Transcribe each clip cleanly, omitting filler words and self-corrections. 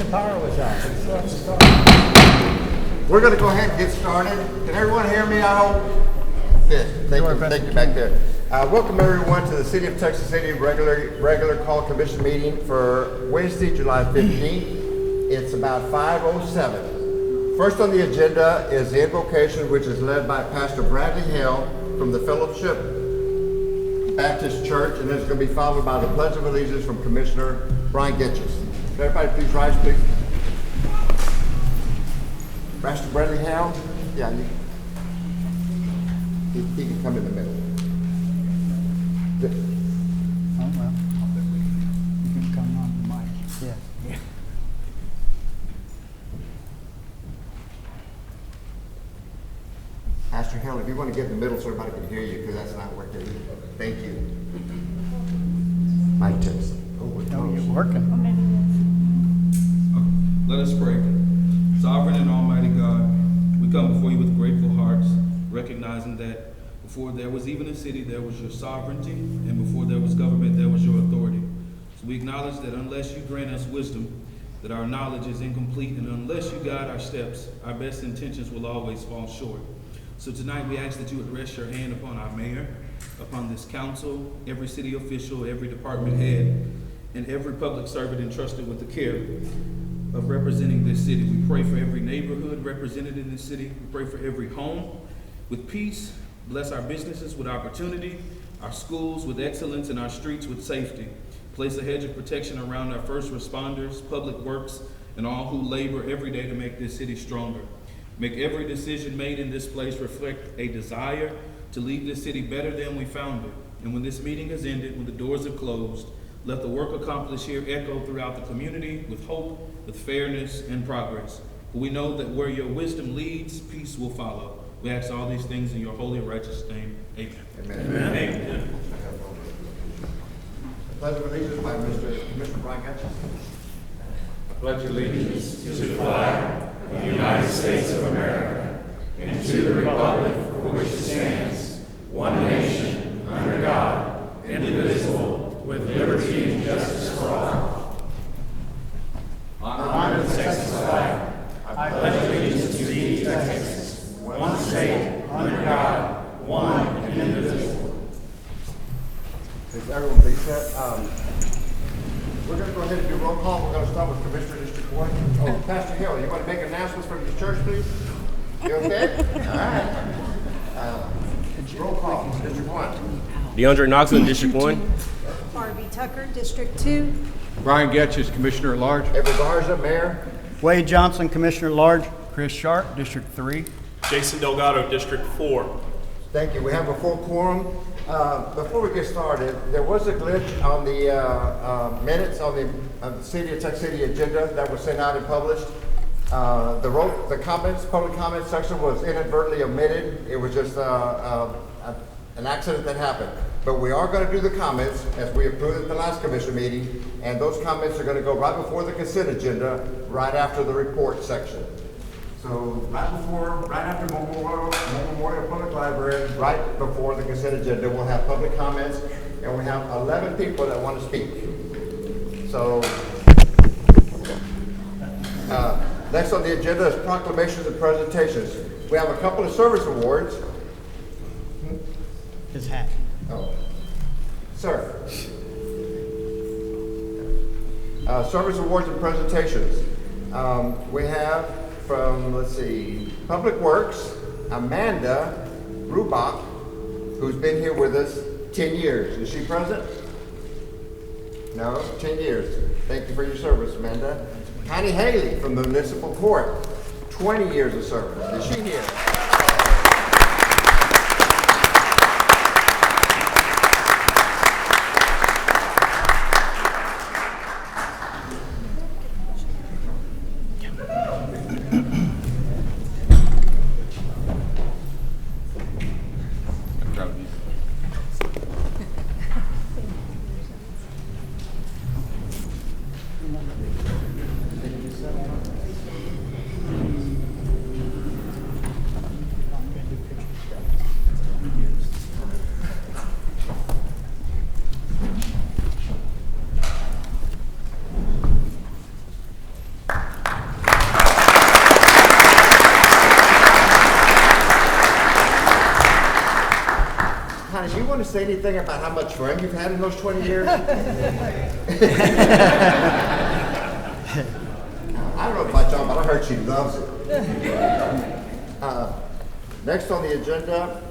power was out. We're going to go ahead and get started. Can everyone hear me, I hope? Good. Thank you back there. Welcome everyone to the City of Texas City regular call commission meeting for Wednesday, July 15th. It's about 5:07. First on the agenda is the invocation, which is led by Pastor Bradley Hale from the Fellowship Baptist Church, and it's going to be followed by the Pledge of Allegiance from Commissioner Brian Getches. Everybody please rise, please. Pastor Bradley Hale? Yeah, he can come in the middle. Oh, well. You can come on the mic. Yeah. Pastor Hale, if you want to get in the middle so everybody can hear you, because that's not working. Thank you. Mic test. Oh, You're working. Let us pray. Sovereign and Almighty God, we come before you with grateful hearts, recognizing that before there was even a city, there was your sovereignty, and before there was government, there was your authority. So we acknowledge that unless you grant us wisdom, that our knowledge is incomplete, and unless you guide our steps, our best intentions will always fall short. So tonight we ask that you would rest your hand upon our mayor, upon this council, every city official, every department head, and every public servant entrusted with the care of representing this city. We pray for every neighborhood represented in this city. We pray for every home with peace. Bless our businesses with opportunity, our schools with excellence, and our streets with safety. Place a hedge of protection around our first responders, public works, and all who labor every day to make this city stronger. Make every decision made in this place reflect a desire to leave this city better than we found it. And when this meeting has ended, when the doors have closed, let the work accomplished here echo throughout the community with hope, with fairness, and progress. For we know that where your wisdom leads, peace will follow. We ask all these things in your holy and righteous name. Amen. Amen. Amen. Amen. Pledge of Allegiance by Commissioner Brian Getches. Pledge allegiance to the flag of the United States of America and to the republic for which it stands, one nation, under God, indivisible, with liberty and justice for all. Honor the Texas flag. I pledge allegiance to thee, Texas, one state, under God, one and indivisible. Is everyone please set? We're going to go ahead and do roll call. We're going to start with Commissioner District 1. Oh, Pastor Hill, you want to make announcements from your church, please? You okay? All right. Roll call, District 1. DeAndre Knoxville, District 1. Barbie Tucker, District 2. Brian Getches, Commissioner at Large. Edward Garza, Mayor. Wade Johnson, Commissioner at Large. Chris Sharp, District 3. Jason Delgado, District 4. Thank you. We have a full quorum. Before we get started, there was a glitch on the minutes on the City of Texas City agenda that was sent out and published. The comments, public comment section was inadvertently omitted. It was just an accident that happened. But we are going to do the comments as we approved at the last commission meeting, and those comments are going to go right before the consent agenda, right after the report section. So right after Memorial Public Library, right before the consent agenda, we'll have public comments, and we have 11 people that want to speak. So next on the agenda is proclamations and presentations. We have a couple of service awards. His hat. Oh, sir. Service awards and presentations. We have from, let's see, Public Works, Amanda Rubach, who's been here with us 10 years. Is she present? No, 10 years. Thank you for your service, Amanda. Connie Haley from the Municipal Court, 20 years of service. Is she here? want to say anything about how much fun you've had in those 20 years? I don't know about y'all, but I heard she loves it. Next on the agenda,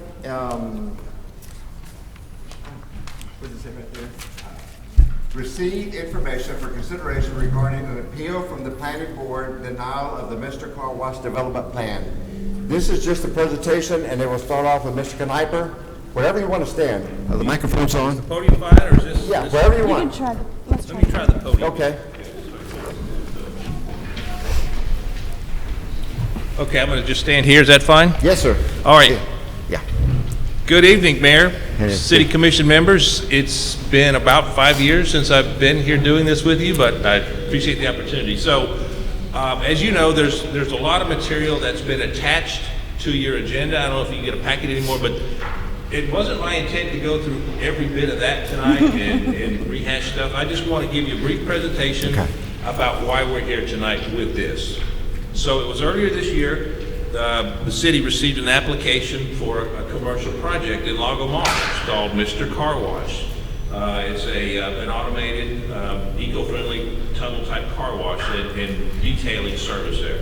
what does it say right there? Receive information for consideration regarding an appeal from the planning board denial of the Mr. Car Wash development plan. This is just a presentation, and it will start off with Mr. Kniper. Wherever you want to stand. The microphone's on. Podium fine, or is this? Yeah, wherever you You can want. try, let's Let try. me try the podium. Okay. Okay, I'm going to just stand here. Is that fine? Yes, sir. All right. Yeah. Good evening, Mayor, Hey. City Commission members. It's been about 5 years since I've been here doing this with you, but I appreciate the opportunity. So, as you know, there's a lot of material that's been attached to your agenda. I don't know if you can get a packet anymore, but it wasn't my intent to go through every bit of that tonight and rehash stuff. I just want to give you a brief presentation about why we're here tonight with this. So it was earlier this year, the city received an application for a commercial project in Lago Mar. It's called Mr. Car Wash. It's an automated, eco-friendly tunnel-type car wash and detailing service there.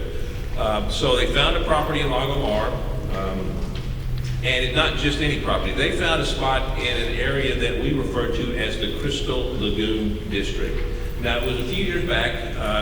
So they found a property in Lago Mar, and it's not just any property. They found a spot in an area that we refer to as the Crystal Lagoon District. Now, it was a few years back.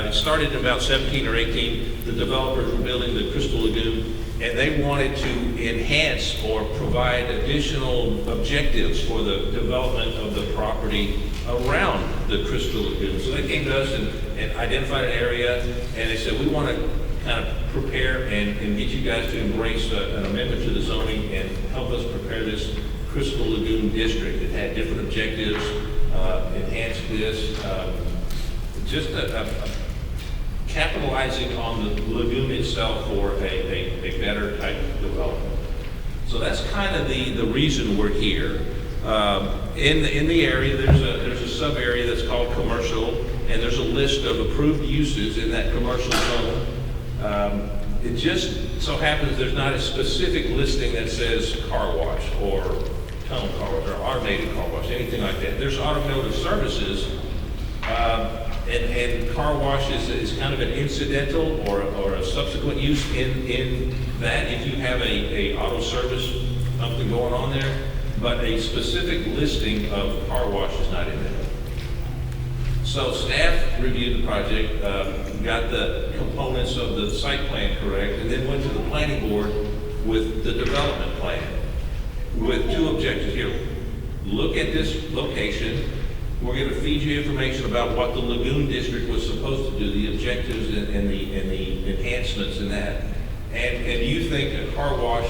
It started in about 17 or 18. The developers were building the Crystal Lagoon, and they wanted to enhance or provide additional objectives for the development of the property around the Crystal Lagoon. So they came to us and identified an area, and they said, we want to kind of prepare and get you guys to embrace an amendment to the zoning and help us prepare this Crystal Lagoon District. It had different objectives, enhance this, just capitalizing on the lagoon itself for a better type of development. So that's kind of the reason we're here. In the area, there's a sub area that's called commercial, and there's a list of approved uses in that commercial zone. It just so happens there's not a specific listing that says car wash or tunnel car wash or automated car wash, anything like that. There's automotive services, and car wash is kind of an incidental or a subsequent use in that if you have a auto service, something going on there, but a specific listing of car wash is not in there. So staff reviewed the project, got the components of the site plan correct, and then went to the planning board with the development plan with two objectives here. Look at this location. We're going to feed you information about what the Lagoon District was supposed to do, the objectives and the enhancements in that. And do you think a car wash,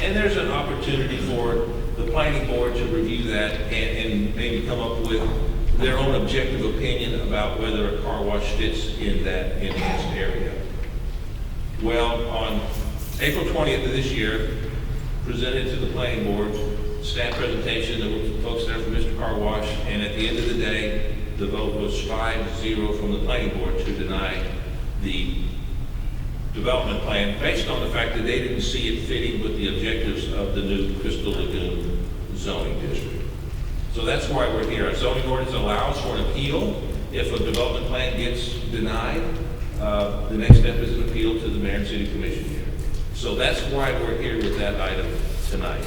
and there's an opportunity for the planning board to review that and maybe come up with their own objective opinion about whether a car wash fits in that enhanced area. Well, on April 20th of this year, presented to the planning board, staff presentation, there were folks there from Mr. Car Wash, and at the end of the day, the vote was 5-0 from the planning board to deny the development plan based on the fact that they didn't see it fitting with the objectives of the new Crystal Lagoon zoning district. So that's why we're here. Our zoning ordinance allows for an appeal. If a development plan gets denied, the next step is an appeal to the Mayor and City Commission here. So that's why we're here with that item tonight.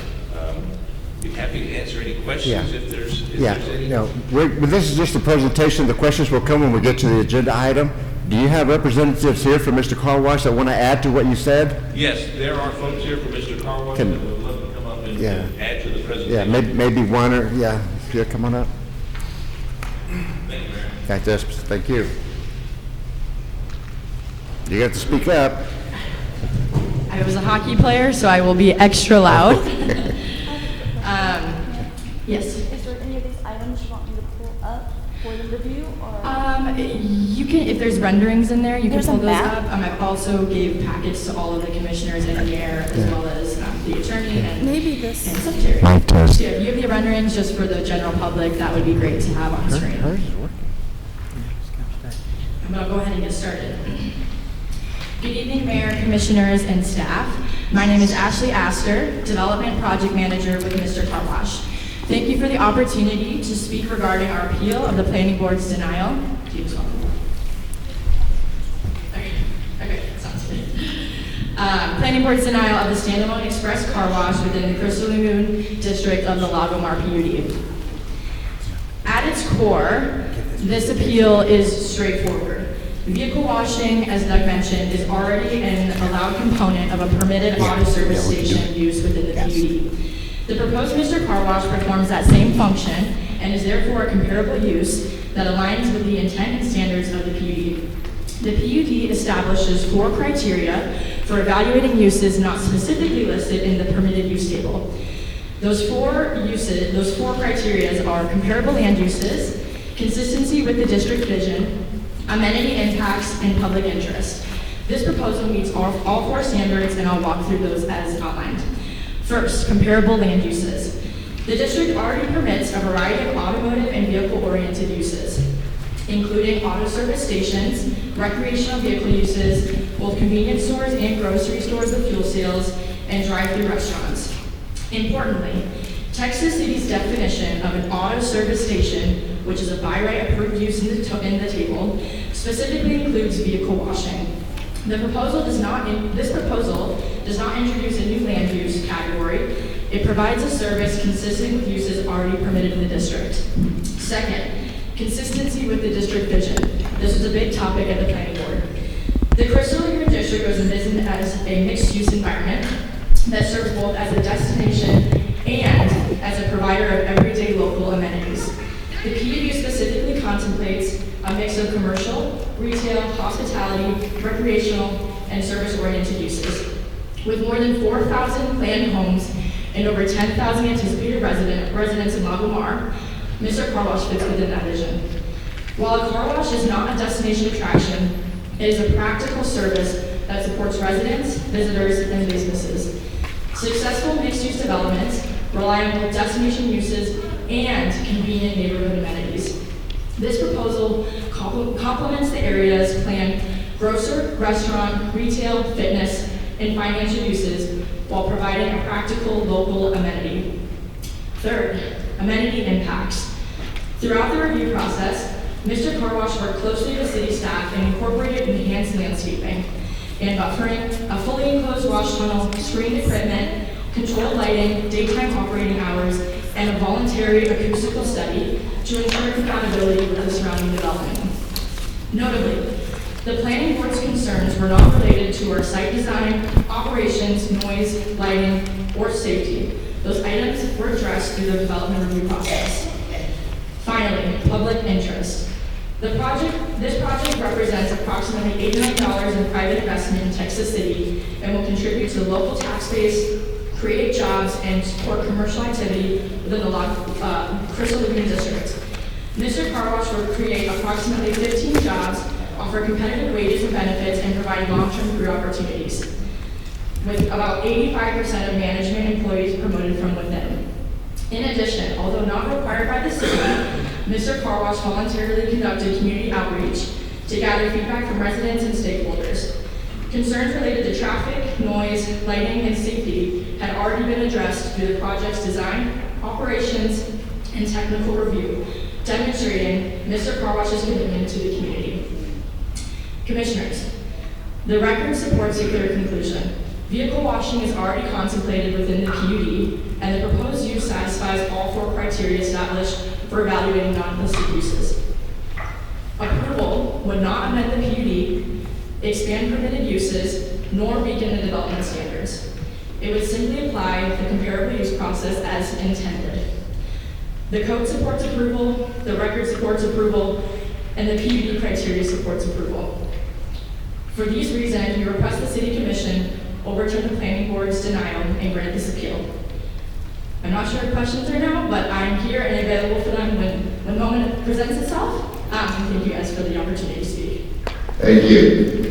Be happy to answer any questions if there's any. No, this is just a presentation. The questions will come when we get to the agenda item. Do you have representatives here from Mr. Car Wash that want to add to what you said? Yes, there are folks here from Mr. Car Wash that would love to come up and add to the presentation. Yeah, maybe one or, here, come on up. Thank you, Mayor. Thank you. You got to speak up. I was a hockey player, so I will be extra loud. Yes. Is there any of these items you want me to pull up for the review, or? You can, if there's renderings in there, you can There's pull a those map? up. I also gave packets to all of the commissioners and the mayor, as well as the attorney and Maybe this- and secretary. Mic test. So if you have the renderings just for the general public, that would be great to have on screen. Hers is working. But I'll go ahead and get started. Good evening, Mayor, Commissioners, and staff. My name is Ashley Astor, Development Project Manager with Mr. Car Wash. Thank you for the opportunity to speak regarding our appeal of the Planning Board's denial. Do you just want to- Okay, sounds good. Planning Board's denial of the standalone express car wash within the Crystal Lagoon district of the Lagomar PUD. At its core, this appeal is straightforward. Vehicle washing, as Doug mentioned, is already an allowed component of a permitted auto service station use within the PUD. The proposed Mr. Car Wash performs that same function and is therefore a comparable use that aligns with the intent and standards of the PUD. The PUD establishes 4 criteria for evaluating uses not specifically listed in the permitted use table. Those four criteria are comparable land uses, consistency with the district vision, amenity impacts, and public interest. This proposal meets all 4 standards, and I'll walk through those as outlined. First, comparable land uses. The district already permits a variety of automotive and vehicle-oriented uses, including auto service stations, recreational vehicle uses, both convenience stores and grocery stores with fuel sales, and drive-through restaurants. Importantly, Texas City's definition of an auto service station, which is a by right approved use in the table, specifically includes vehicle washing. This proposal does not introduce a new land use category. It provides a service consistent with uses already permitted in the district. Second, consistency with the district vision. This was a big topic at the planning board. The Crystal Lagoon district was envisioned as a mixed-use environment that serves both as a destination and as a provider of everyday local amenities. The PUD specifically contemplates a mix of commercial, retail, hospitality, recreational, and service-oriented uses. With more than 4,000 planned homes and over 10,000 anticipated residents in Lagomar, Mr. Car Wash fits within that vision. While a car wash is not a destination attraction, it is a practical service that supports residents, visitors, and businesses. Successful mixed-use developments rely on both destination uses and convenient neighborhood amenities. This proposal complements the area's planned grocer, restaurant, retail, fitness, and financial uses while providing a practical local amenity. Third, amenity impacts. Throughout the review process, Mr. Car Wash worked closely with city staff and incorporated enhanced landscaping and buffering, a fully enclosed wash tunnel, screened equipment, controlled lighting, daytime operating hours, and a voluntary acoustical study to ensure compatibility with the surrounding development. Notably, the planning board's concerns were not related to our site design, operations, noise, lighting, or safety. Those items were addressed through the development review process. Finally, public interest. This project represents approximately $8 million in private investment in Texas City and will contribute to the local tax base, create jobs, and support commercial activity within the Crystal Lagoon district. Mr. Car Wash will create approximately 15 jobs, offer competitive wages and benefits, and provide long-term career opportunities, with about 85% of management employees promoted from within. In addition, although not required by the city, Mr. Car Wash voluntarily conducted community outreach to gather feedback from residents and stakeholders. Concerns related to traffic, noise, lighting, and safety had already been addressed through the project's design, operations, and technical review, demonstrating Mr. Car Wash's commitment to the community. Commissioners, the record supports a clear conclusion. Vehicle washing is already contemplated within the PUD, and the proposed use satisfies all 4 criteria established for evaluating non-listed uses. Approval would not amend the PUD, expand permitted uses, nor weaken the development standards. It would simply apply the comparable use process as intended. The code supports approval, the record supports approval, and the PUD criteria supports approval. For these reasons, we request the City Commission overturn the Planning Board's denial and grant this appeal. I'm not sure if questions are now, but I'm here and available for them when the moment presents itself. Thank you guys for the opportunity to speak. Thank you.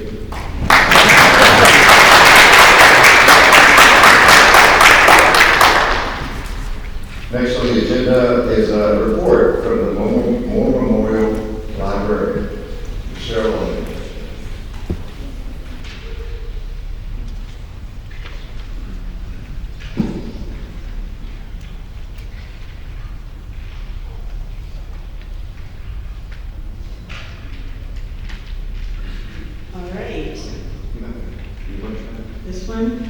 Next on the agenda is a report from the Moore Memorial Library. Cheryl. 'Cause time?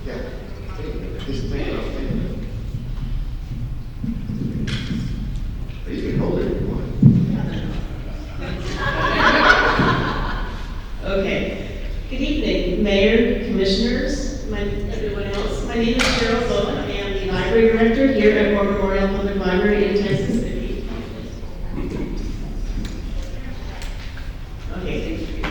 Yeah. Just take it off. You can hold it if you want. Okay. Good evening, Mayor, Commissioners, everyone else. My name is Cheryl Bowen. I am the Library Director here at War Memorial Public Library in Texas City. Okay, thank you.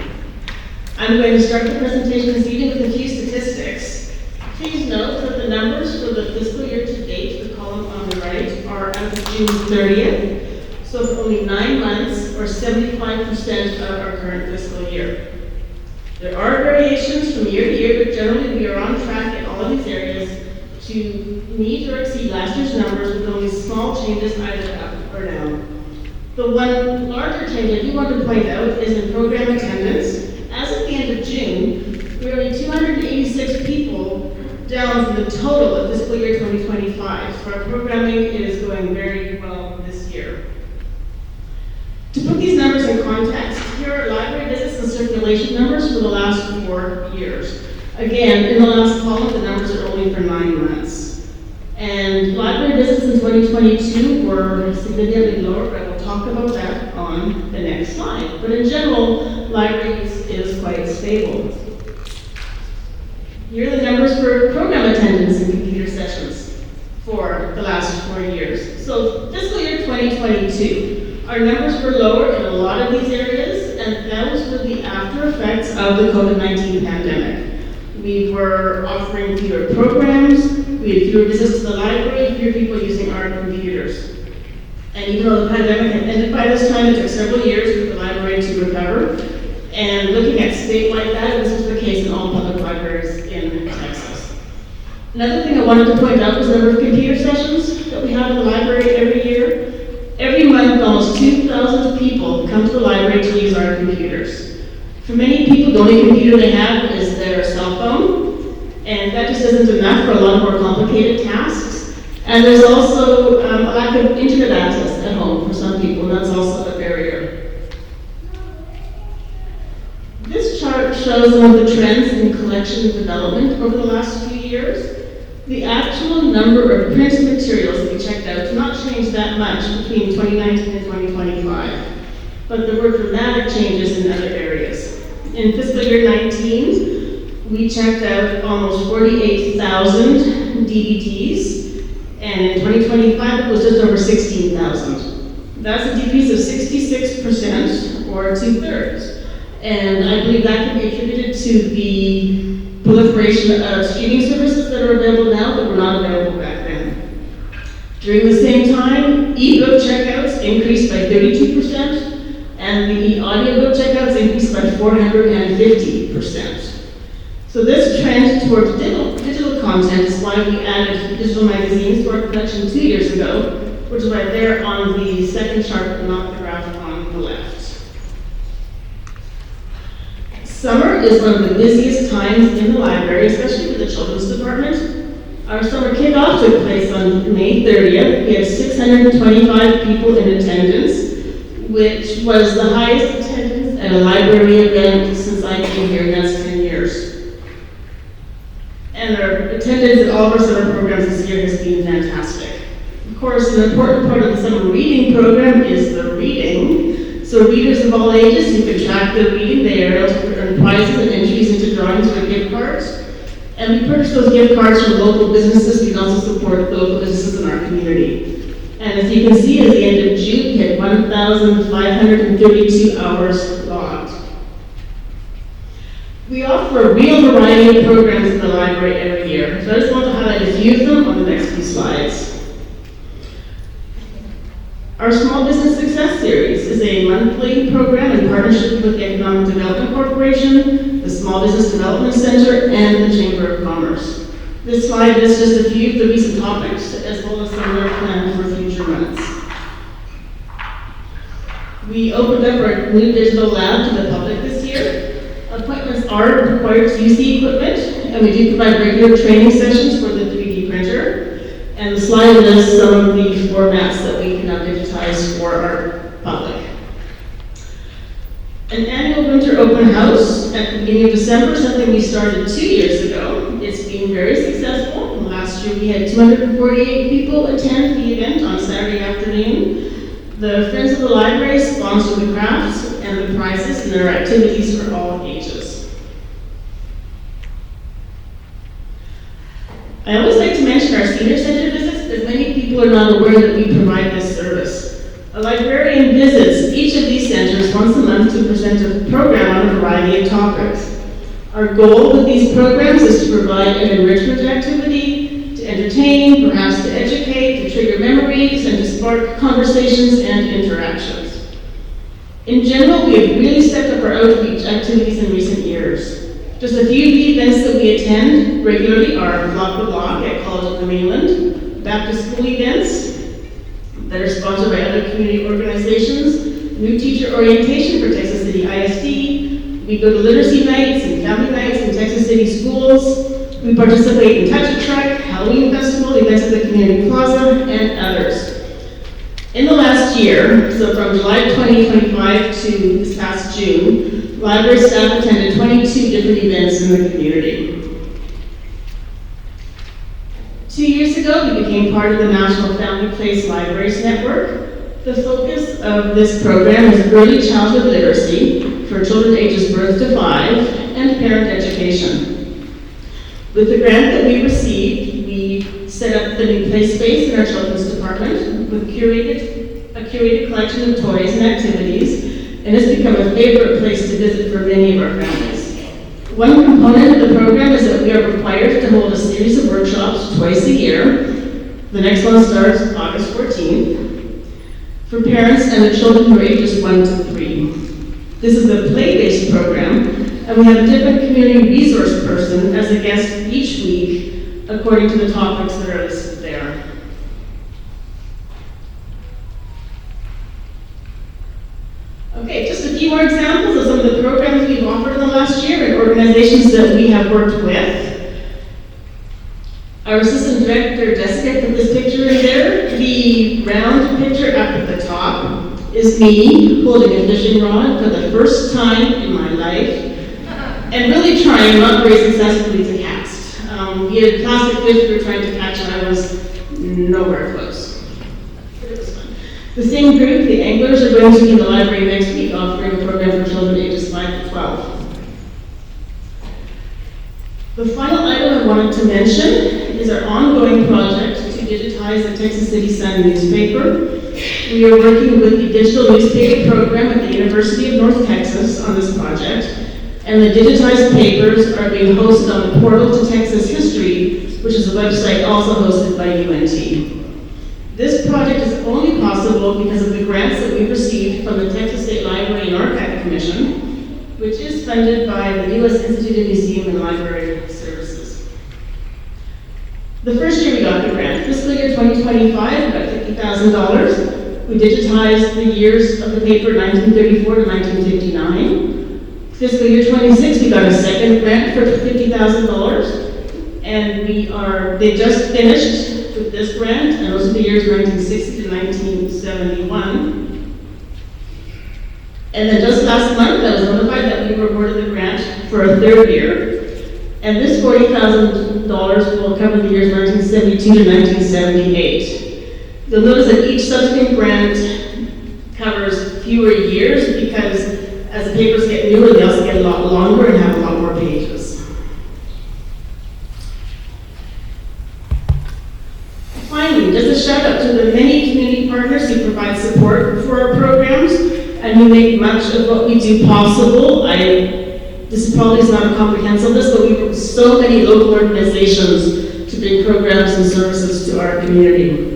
I'm going to start the presentation this evening with a few statistics. Please note that the numbers for the fiscal year to date, the column on the right, are as of June 30th. So for only 9 months, or 75% of our current fiscal year. There are variations from year to year, but generally we are on track in all of these areas to meet or exceed last year's numbers with only small changes either up or down. The one larger change I do want to point out is in program attendance. As of the end of June, we're only 286 people down from the total of fiscal year 2025. So our programming is going very well this year. To put these numbers in context, here are library visits and circulation numbers for the last 4 years. Again, in the last column, the numbers are only for 9 months. And library visits in 2022 were significantly lower, but I will talk about that on the next slide. But in general, libraries is quite stable. Here are the numbers for program attendance and computer sessions for the last 4 years. So fiscal year 2022. Our numbers were lower in a lot of these areas, and those were the after effects of the COVID-19 pandemic. We were offering fewer programs, we had fewer visits to the library, fewer people using our computers. And even though the pandemic had ended by this time, it took several years for the library to recover. And looking at statewide data, this was the case in all public libraries in Texas. Another thing I wanted to point out was the number of computer sessions that we have in the library every year. Every month, almost 2,000 people come to the library to use our computers. For many people, the only computer they have is their cell phone, and that just isn't enough for a lot of more complicated tasks. And there's also a lack of internet access at home for some people, and that's also a barrier. This chart shows some of the trends in collection development over the last few years. The actual number of printed materials that we checked out did not change that much between 2019 and 2025, but there were dramatic changes in other areas. In fiscal year 19, we checked out almost 48,000 DVDs, and in 2025 it was just over 16,000. That's a decrease of 66%, or 2/3. And I believe that can be attributed to the proliferation of streaming services that are available now that were not available back then. During the same time, e-book checkouts increased by 32%, and the audiobook checkouts increased by 450%. So this trend towards digital content is why we added digital magazines to our collection 2 years ago, which is right there on the second chart, but not the graph on the left. Summer is one of the busiest times in the library, especially with the children's department. Our summer kickoff took place on May 30th. We had 625 people in attendance, which was the highest attendance at a library event since I came here, and that's 10 years. And our attendance at all of our summer programs this year has been fantastic. Of course, an important part of the summer reading program is the reading. So readers of all ages, you can track their reading. They are able to earn prizes and entries into drawings or gift cards. And we purchase those gift cards from local businesses. We can also support the local businesses in our community. And as you can see, at the end of June, we had 1,532 hours logged. We offer a real variety of programs in the library every year. So I just want to highlight a few of them on the next few slides. Our Small Business Success Series is a monthly program in partnership with the Economic Development Corporation, the Small Business Development Center, and the Chamber of Commerce. This slide lists just a few of the recent topics, as well as some that are planned for future months. We opened up our new digital lab to the public this year. Appointments are required to use the equipment, and we do provide regular training sessions for the 3D printer. And the slide lists some of the formats that we can now digitize for our public. An annual winter open house at the beginning of December, something we started 2 years ago. It's been very successful. Last year we had 248 people attend the event on Saturday afternoon. The Friends of the Library sponsor the crafts and the prizes, and there are activities for all ages. I always like to mention our senior center visits, because many people are not aware that we provide this service. A librarian visits each of these centers once a month to present a program on a variety of topics. Our goal with these programs is to provide an enrichment activity, to entertain, perhaps to educate, to trigger memories, and to spark conversations and interactions. In general, we have really stepped up our outreach activities in recent years. Just a few of the events that we attend regularly are Block the Block at College of the Mainland, back to school events that are sponsored by other community organizations, new teacher orientation for Texas City ISD, we go to literacy nights and family nights in Texas City schools, we participate in Touch a Truck, Halloween Festival, events at the Community Plaza, and others. In the last year, so from July 2025 to this past June, library staff attended 22 different events in the community. 2 years ago, we became part of the National Family Place Libraries Network. The focus of this program is early childhood literacy for children ages birth to 5 and parent education. With the grant that we received, we set up the new play space in our children's department with a curated collection of toys and activities, and it's become a favorite place to visit for many of our families. One component of the program is that we are required to hold a series of workshops twice a year. The next one starts August 14th for parents and the children who are ages 1 to 3. This is a play-based program, and we have a different community resource person as a guest each week according to the topics that are listed there. Okay, just a few more examples of some of the programs we've offered in the last year and organizations that we have worked with. Our assistant director, Jessica, put this picture in there. The round picture up at the top is me holding a fishing rod for the first time in my life and really trying, not very successfully, to cast. We had plastic fish we were trying to catch and I was nowhere close. It was fun. The same group, the anglers, are going to be in the library next week offering a program for children ages 5 to 12. The final item I wanted to mention is our ongoing project to digitize the Texas City Sun newspaper. We are working with the digital newspaper program at the University of North Texas on this project, and the digitized papers are being hosted on the Portal to Texas History, which is a website also hosted by UNT. This project is only possible because of the grants that we received from the Texas State Library and Archive Commission, which is funded by the U.S. Institute of Museum and Library Services. The first year we got the grant, fiscal year 2025, about $50,000. We digitized the years of the paper 1934 to 1959. Fiscal year 26, we got a second grant for $50,000, and they just finished with this grant, and those are the years 1960 to 1971. And then just last month, I was notified that we were awarded the grant for a third year, and this $40,000 will cover the years 1972 to 1978. You'll notice that each subsequent grant covers fewer years because as the papers get newer, they also get a lot longer and have a lot more pages. Finally, just a shout out to the many community partners who provide support for our programs and who make much of what we do possible. This probably is not a comprehensive list, but we work with so many local organizations to bring programs and services to our community.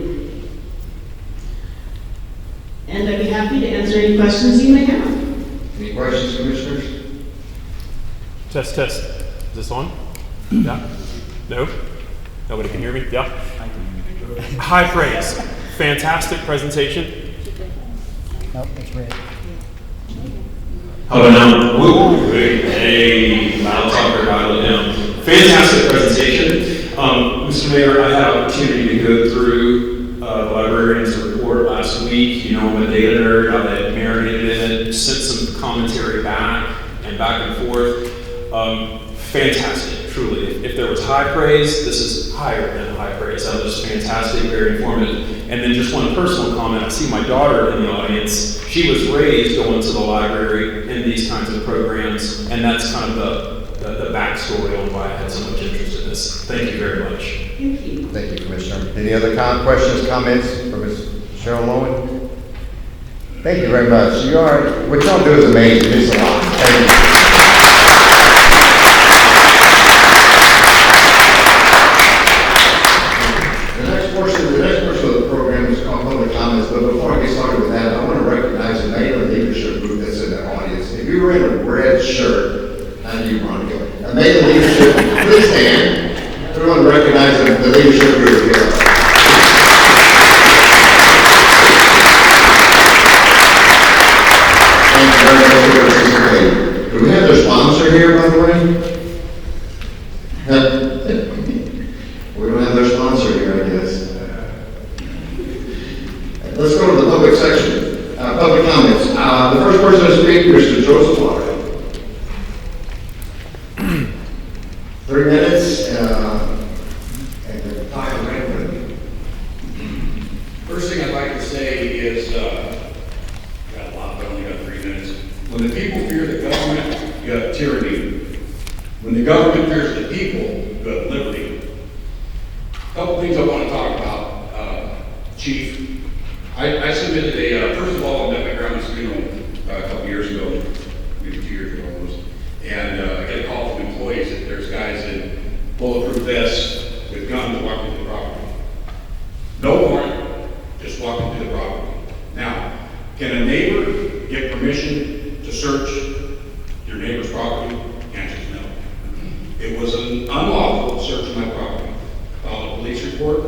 And I'd be happy to answer any questions you may have. Any questions, commissioners? Test, test. Is this on? Yeah? No? Nobody can hear me? Yeah? High praise. Fantastic presentation. Nope, it's red. Hello, now. Woo, hey, loud talker, fantastic presentation. Mr. Mayor, I had an opportunity to go through the librarian's report last week. You know, I'm a data nerd. I had marinated in it, sent some commentary back, and back and forth. Fantastic, truly. If there was high praise, this is higher than high praise. That was fantastic, very informative. And then just one personal comment. I see my daughter in the audience. She was raised going to the library in these kinds of programs, and that's kind of the backstory on why I had so much interest in this. Thank you very much. Thank you. Thank you, Commissioner. Any other questions, comments for Ms. Cheryl Lowen? Thank you very much. What y'all do is amazing. It's a lot. Thank you. The next portion of the program is called public comments, but before I get started with that, I want to recognize the Mailer leadership group that's in the audience. If you were in a red shirt, how do you want to go? A Mailer leadership, please stand. Everyone recognize the leadership group here. Thank you very much for participating. Do we have their sponsor here, by the way? We don't have their sponsor here, I guess. Let's go to the public section. Public comments. The first person to speak, Mr. Joseph Laurie. 3 minutes. And the time ran. First thing I'd like to say is, got a lot, but only got 3 minutes. When the people fear the government, you have tyranny. When the government fears the people, you have liberty. A couple things I want to talk about, Chief. I submitted first of all, I met my grandma's funeral a couple years ago, maybe 2 years ago almost, and I got a call from employees that there's guys in bulletproof vests with guns walking through the property. No warrant, just walking through the property. Now, can a neighbor get permission to search your neighbor's property? The answer is no. It was an unlawful search of my property. Filed a police report.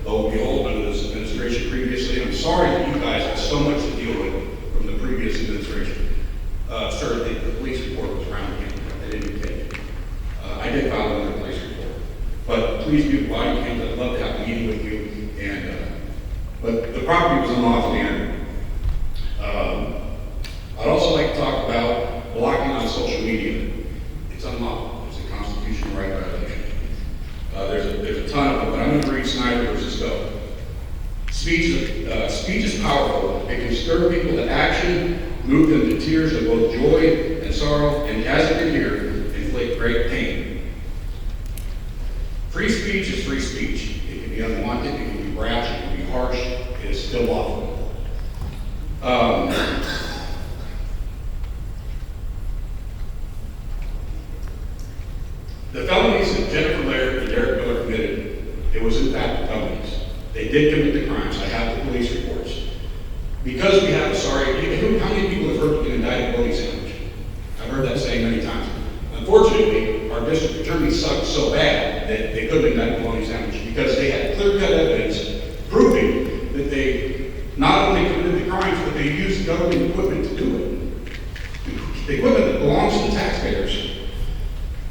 Lo and behold, under this administration previously, I'm sorry that you guys had so much to deal with from the previous administration. Sir, the police report was around again. I didn't take it. I did file another police report. But please do body cams. I'd love to have a meeting with you. And but the property was unlawfully entered. I'd also like to talk about blocking on social media. It's unlawful. It's a constitutional right violation. There's a ton of them, but I'm going to read Snyder versus Doe. Speech is powerful. It can stir people to action, move them to tears of both joy and sorrow, and as it can hear, inflict great pain. Free speech is free speech. It can be unwanted, it can be brash, it can be harsh. It is still lawful. The felonies that Jennifer Laird and Derek Miller committed, it was in fact felonies. They did commit the crimes. I have the police reports. Because we have, how many people have heard an indicted bologna sandwich? I've heard that saying many times. Unfortunately, our district attorney sucked so bad that they couldn't indict a bologna sandwich because they had clear-cut evidence proving that they not only committed the crimes, but they used government equipment to do it. The equipment that belongs to the taxpayers.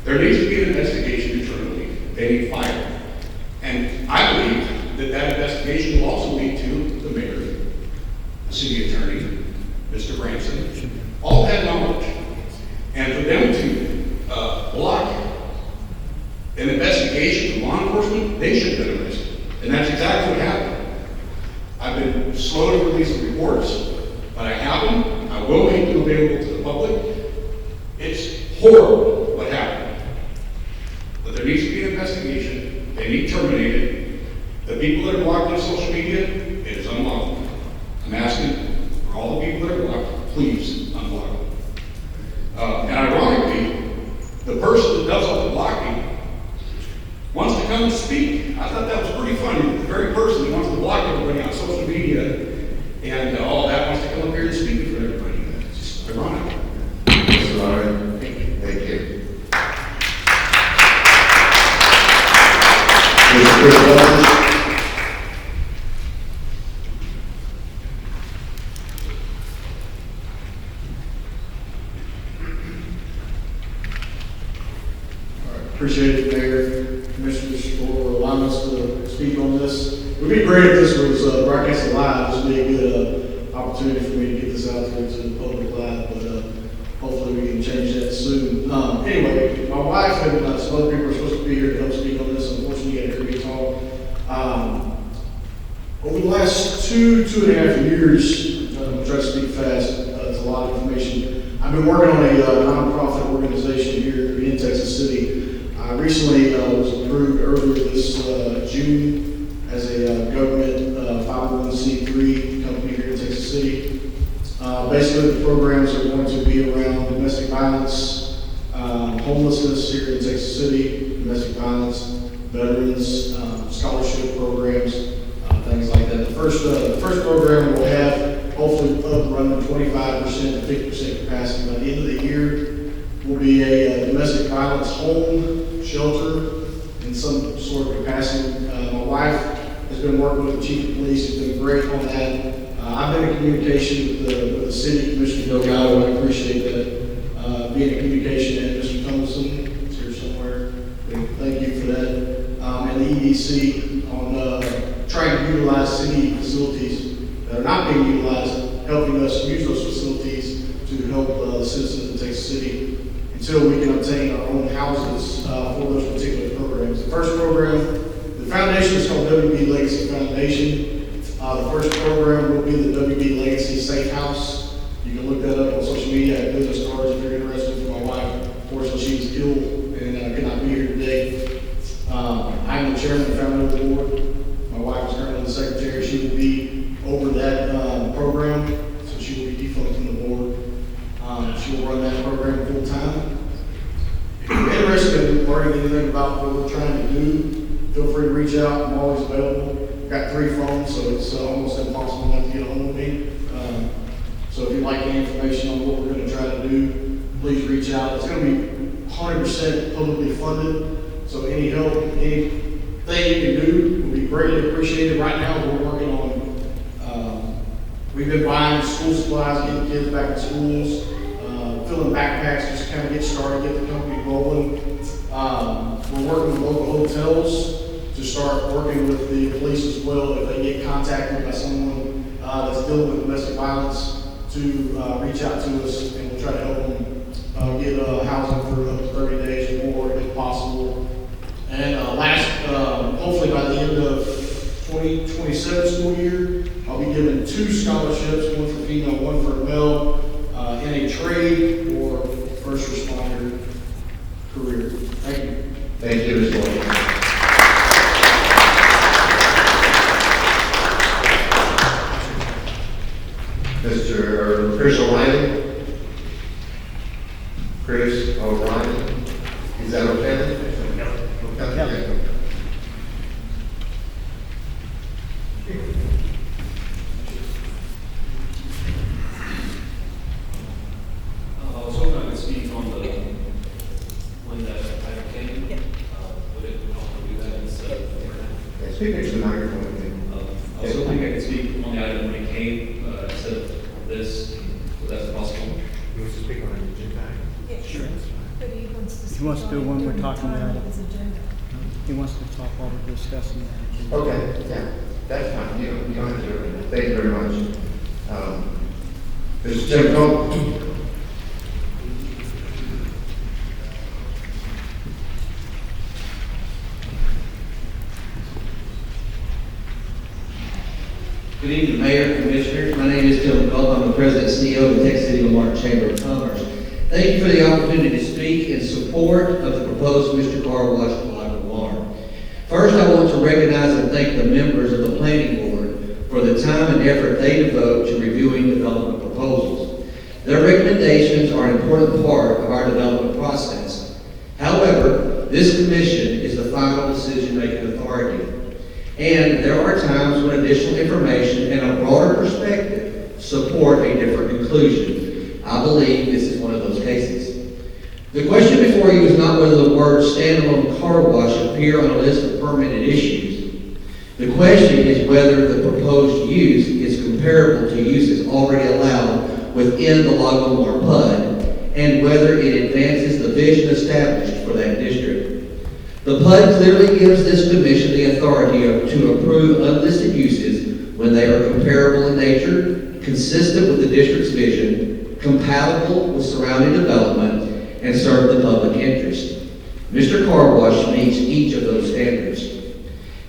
There needs to be an investigation internally. They need fired. And I believe that investigation will also lead to the mayor, the city attorney, Mr. Branson. All had knowledge. And for them to block an investigation from law enforcement, they should have been arrested. And that's exactly what happened. I've been slow to release the reports, but I have them. I will make them available to the public. It's horrible what happened. But there needs to be an investigation. They need terminated. The people that are blocked on social media, it is unlawful. I'm asking for all the people that are blocked, please unblock them. And ironically, the person that does all the blocking wants to come and speak. I thought that was pretty funny. The very person that wants to block everybody on social media and all that wants to come up here and speak in front of everybody. It's just ironic. Mr. Laurie, thank you. Mr. Chris Walters. Appreciate it, Mayor, Commissioners, for allowing us to speak on this. It would be great if this was broadcasted live. This would be a good opportunity for me to get this out there to the public live. But hopefully we can change that soon. Anyway, my wife and some other people are supposed to be here to help speak on this. Unfortunately, you had to hear me talk. Over the last two and a half years, I'm going to try to speak fast. It's a lot of information. I've been working on a nonprofit organization here in Texas City. I recently was approved earlier this June as a government 501c3 company here in Texas City. Basically, the programs are going to be around domestic violence, homelessness here in Texas City, domestic violence, veterans, scholarship programs, things like that. The first program will have hopefully up and running 25% to 50% capacity. By the end of the year, will be a domestic violence home, shelter, in some sort of capacity. My wife has been working with the chief of police. Has been great on that. I've been in communication with the city, Commissioner Delgado. I appreciate that. Being in communication, and Mr. Tumbleson is here somewhere. Thank you for that. And the EDC on trying to utilize city facilities that are not being utilized, helping us use those facilities to help the citizens of Texas City until we can obtain our own houses for those particular programs. The first program, the foundation is called WB Legacy Foundation. The first program will be the WB Legacy Safe House. You can look that up on social media. I have business cards if you're interested. For my wife, unfortunately, she's ill and could not be here today. I'm the chairman and founder of the board. My wife is currently the secretary. She will be over that program, so she will be defunct from the board. She will run that program full time. If you're interested in learning anything about what we're trying to do, feel free to reach out. I'm always available. I've got 3 phones, so it's almost impossible not to get a hold of me. So if you'd like any information on what we're going to try to do, please reach out. It's going to be 100% publicly funded, so any help, anything you can do will be greatly appreciated. Right now, we're working on, we've been buying school supplies, getting kids back to schools, filling backpacks, just kind of get started, get the company rolling. We're working with local hotels to start working with the police as well if they get contacted by someone that's dealing with domestic violence to reach out to us, and we'll try to help them get housing for up to 30 days or more if possible. And hopefully by the end of 2027 school year, I'll be giving 2 scholarships, one for female, one for male, in a trade or first responder career. Thank you. Thank you, Mr. Williams. Mr. Chris O'Reilly. Chris O'Reilly. Is that okay? Okay. I was hoping I could speak on when that item came. Would it help to do that instead of? Speak into the microphone. I was hoping I could speak on the item when it came instead of this. If that's possible. You want to speak on an agenda? Yeah, sure. But he wants to. He wants to do when we're during the talking time about of his agenda. He wants to talk while we're discussing that. Okay, yeah, that's fine. You don't have to do it. Thank you very much. Mr. Tim Cole. Good evening, Mayor, Commissioners. My name is Tim Culp. I'm the President and CEO of the Texas City Lamar Chamber of Commerce. Thank you for the opportunity to speak in support of the proposed Mr. Car Wash at Lago Lamar. First, I want to recognize and thank the members of the Planning Board for the time and effort they devote to reviewing development proposals. Their recommendations are an important part of our development process. However, this commission is the final decision-making authority. And there are times when additional information and a broader perspective support a different conclusion. I believe this is one of those cases. The question before you is not whether the word standalone car wash appear on a list of permitted issues. The question is whether the proposed use is comparable to uses already allowed within the Lago Lamar PUD, and whether it advances the vision established for that district. The PUD clearly gives this commission the authority to approve unlisted uses when they are comparable in nature, consistent with the district's vision, compatible with surrounding development, and serve the public interest. Mr. Car Wash meets each of those standards.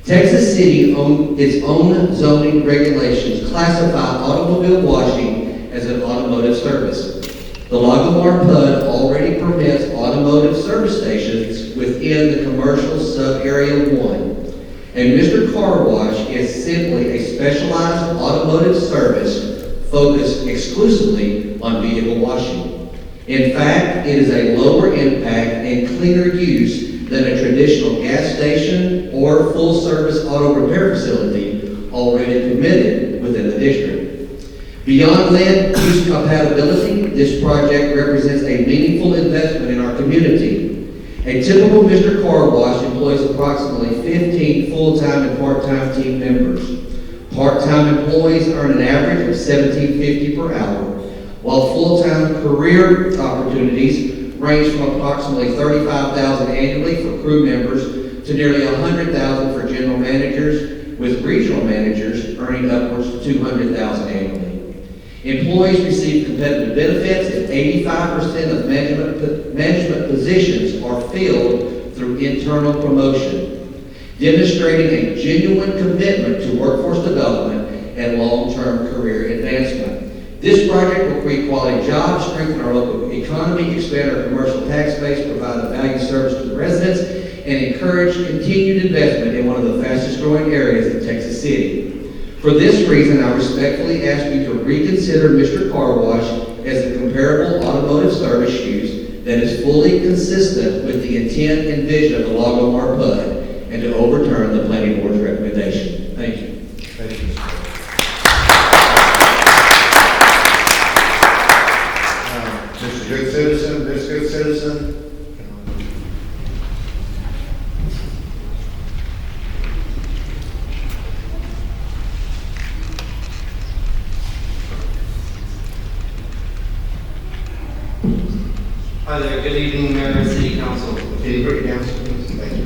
Texas City its own zoning regulations classify automobile washing as an automotive service. The Lagomar PUD already permits automotive service stations within the commercial sub-area 1, and Mr. Car Wash is simply a specialized automotive service focused exclusively on vehicle washing. In fact, it is a lower impact and cleaner use than a traditional gas station or full-service auto repair facility already permitted within the district. Beyond land use compatibility, this project represents a meaningful investment in our community. A typical Mr. Car Wash employs approximately 15 full-time and part-time team members. Part-time employees earn an average of $17.50 per hour, while full-time career opportunities range from approximately $35,000 annually for crew members to nearly $100,000 for general managers, with regional managers earning upwards to $200,000 annually. Employees receive competitive benefits, and 85% of management positions are filled through internal promotion, demonstrating a genuine commitment to workforce development and long-term career advancement. This project will create quality jobs, strengthen our local economy, expand our commercial tax base, provide a valued service to the residents, and encourage continued investment in one of the fastest growing areas in Texas City. For this reason, I respectfully ask you to reconsider Mr. Car Wash as a comparable automotive service use that is fully consistent with the intent and vision of the Lagomar PUD, and to overturn the Planning Board's recommendation. Thank you. Thank you. Mr. Good Citizen, Ms. Good Citizen. Hi there, good evening, Mayor and City Council. Can you put your hands, please? Thank you.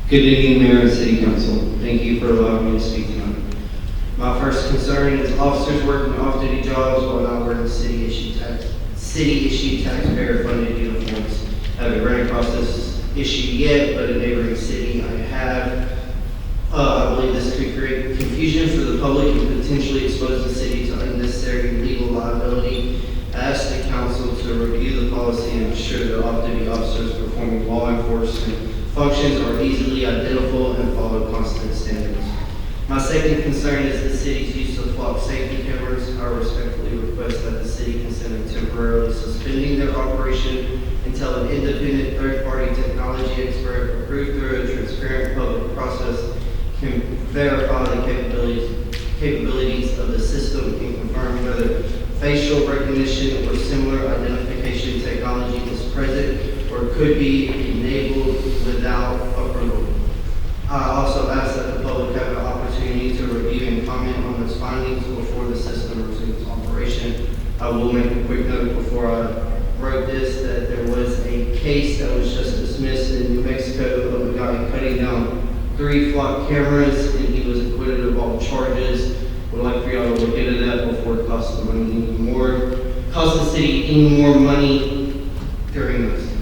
Good evening, Mayor and City Council. Thank you for allowing me to speak tonight. My first concern is officers working off-duty jobs while not wearing city-issued taxpayer-funded uniforms. I haven't run across this issue yet, but in neighboring city I have. I believe this could create confusion for the public and potentially expose the city to unnecessary legal liability. I ask the council to review the policy and ensure that off-duty officers performing law enforcement functions are easily identifiable and follow constant standards. My second concern is the city's use of flock safety cameras. I respectfully request that the city consider temporarily suspending their operation until an independent third-party technology expert approved through a transparent public process can verify the capabilities of the system and confirm whether facial recognition or similar identification technology is present or could be enabled without approval. I also ask that the public have an opportunity to review and comment on its findings before the system resumes operation. I will make a quick note before I wrote this that there was a case that was just dismissed in New Mexico of a guy cutting down 3 flock cameras, and he was acquitted of all charges. Would like for y'all to look into that before it costs the city any more money during this.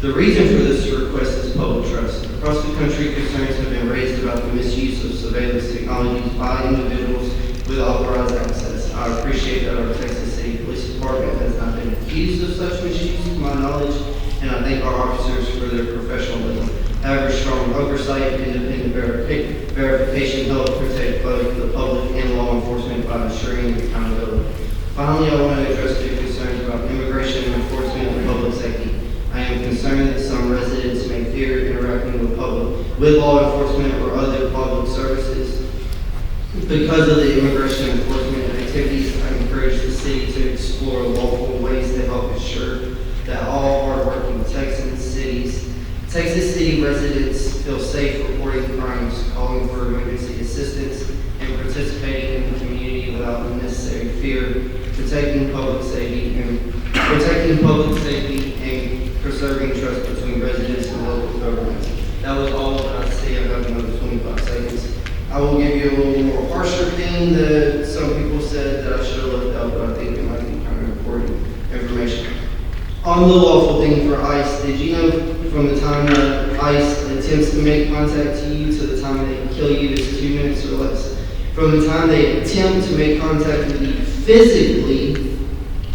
The reason for this request is public trust. Across the country, concerns have been raised about the misuse of surveillance technologies by individuals with authorized access. I appreciate that our Texas City Police Department has not been accused of such misuse, to my knowledge, and I thank our officers for their professionalism. However, strong oversight and independent verification help protect both the public and law enforcement by ensuring accountability. Finally, I want to address your concerns about immigration enforcement and public safety. I am concerned that some residents may fear interacting with law enforcement or other public services. Because of the immigration enforcement activities, I encourage the city to explore lawful ways to help ensure that all hardworking Texas City residents feel safe reporting crimes, calling for emergency assistance, and participating in the community without unnecessary fear, protecting public safety and preserving trust between residents and local governments. That was all that I say. I have another 25 seconds. I will give you a little more harsher thing that some people said that I should have left out, but I think it might be kind of I'm a little awful thing for ICE. Did you know from the time that ICE attempts to make contact to you to the time they kill you is 2 minutes or less? From the time they attempt to make contact with you physically,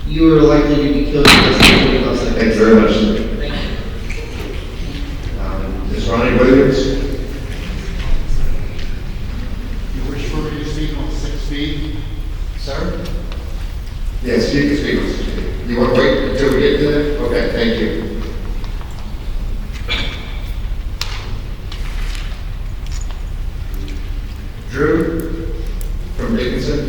you are likely to be killed in less than 25 seconds. Thank you very much, sir. Ms. Ronnie Williams? You wish for me to speak on 6 feet? Sir? Yes, you can speak on 6 feet. You want to wait until we get to that? Okay, thank you. Drew from Dickinson.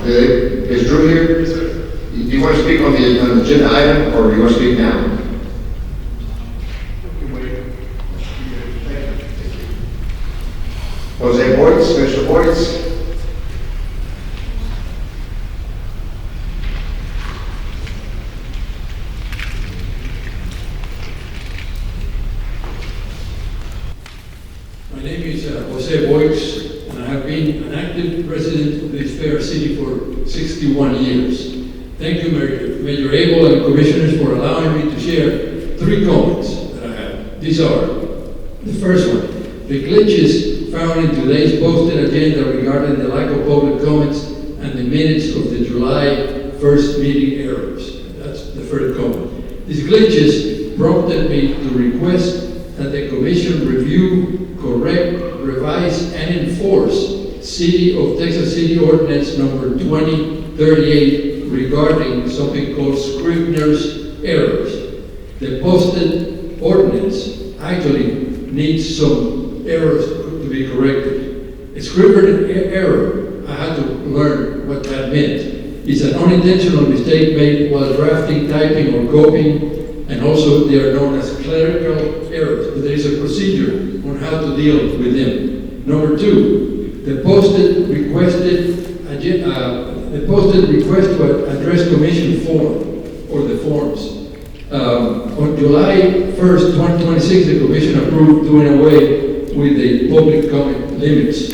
Is Drew here? Yes, sir. Do you want to speak on the agenda item, or do you want to speak now? Jose Boyce, Mr. Boyce. My name is Jose Boyce, and I have been an active resident of this fair city for 61 years. Thank you, Mayor Abel and Commissioners, for allowing me to share 3 comments that I have. These are, the first one, the glitches found in today's posted agenda regarding the lack of public comments and the minutes of the July 1st meeting errors. That's the first comment. These glitches prompted me to request that the Commission review, correct, revise, and enforce City of Texas City Ordinance number 2038 regarding something called Scrivener's errors. The posted ordinance actually needs some errors to be corrected. A Scrivener error, I had to learn what that meant. It's an unintentional mistake made while drafting, typing, or copying, and also they are known as clerical errors. But there is a procedure on how to deal with them. Number 2, the posted request to address commission form, or the forms. On July 1st, 2026, the Commission approved doing away with the public comment limits.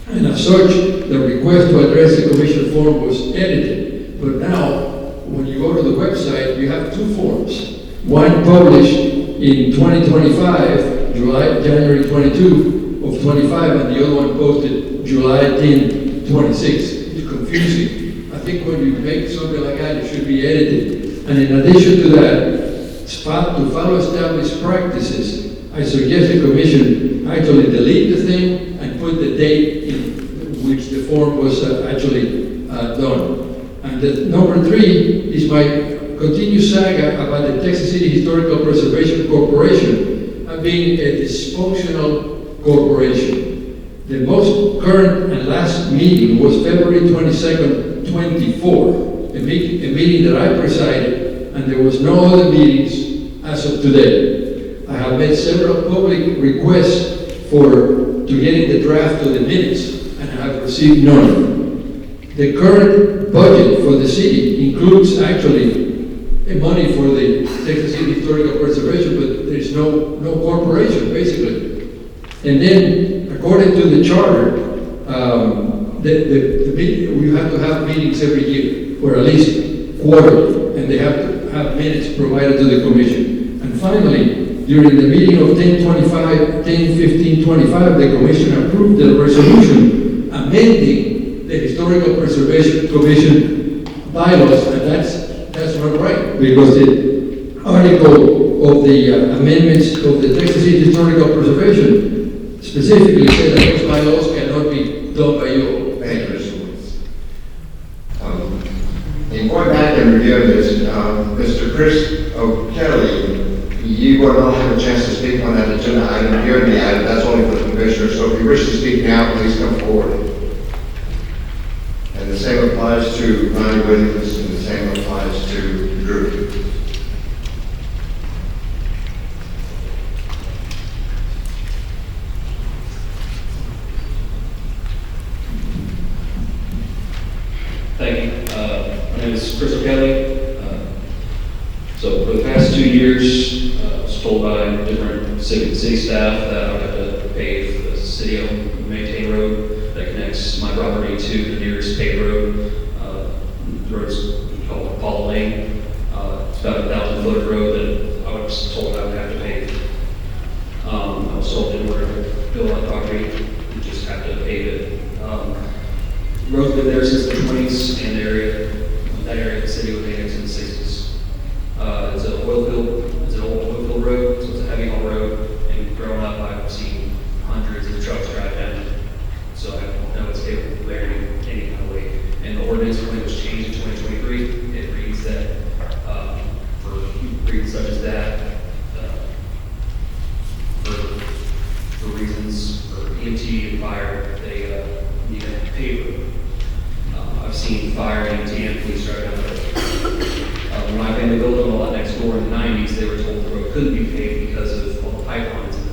And as such, the request to address the Commission form was edited. But now, when you go to the website, you have 2 forms. One published in 2025, January 22 of 25, and the other one posted July 10, 26. It's confusing. I think when you make something like that, it should be edited. And in addition to that, to follow established practices, I suggest the Commission actually delete the thing and put the date in which the form was actually done. And number 3 is my continued saga about the Texas City Historical Preservation Corporation being a dysfunctional corporation. The most current and last meeting was February 22nd, 24, a meeting that I presided, and there was no other meetings as of today. I have made several public requests to get in the draft of the minutes, and I have received none. The current budget for the city includes actually money for the Texas City Historical Preservation, but there's no corporation, basically. And then, according to the charter, we have to have meetings every year, or at least quarterly, and they have to have minutes provided to the Commission. And finally, during the meeting of 10/15/25, the Commission approved the resolution amending the Historical Preservation Commission bylaws, and that's not right, because the article of the amendments of the Texas City Historical Preservation specifically said that those bylaws cannot be done by you. Thank you, Mr. Woods. In going back and reviewing this, Mr. Chris O'Kelly, you will not have a chance to speak on that agenda item. You're in the item, that's only for the Commissioner, so if you wish to speak now, please come forward. And the same applies to Ronnie Williams, and the same applies to Drew. Thank you. My name is Chris O'Kelly. So for the past 2 years, I was told by different city staff that I would have to pave the city-owned maintained road that connects my property to the nearest paved road. The road's called Apollo Lane. It's about a 1,000-foot road that I was told I would have to pave. I was told in order to build on the property, you just have to pave it. The road's been there since the 20s, and that area of the city was annexed in the 60s. It's an oil field. It's an old oil field road, so it's a heavy haul road. And growing up, I've seen hundreds of trucks drive down it, so I know it's capable of bearing any kind of weight. And the ordinance, when it was changed in 2023, it reads that for reasons such as that, for reasons for EMT and fire, they need a paved road. I've seen fire, EMT, and police drive down the road. When my family built on the lot next door in the 90s, they were told the road couldn't be paved because of all the pipelines on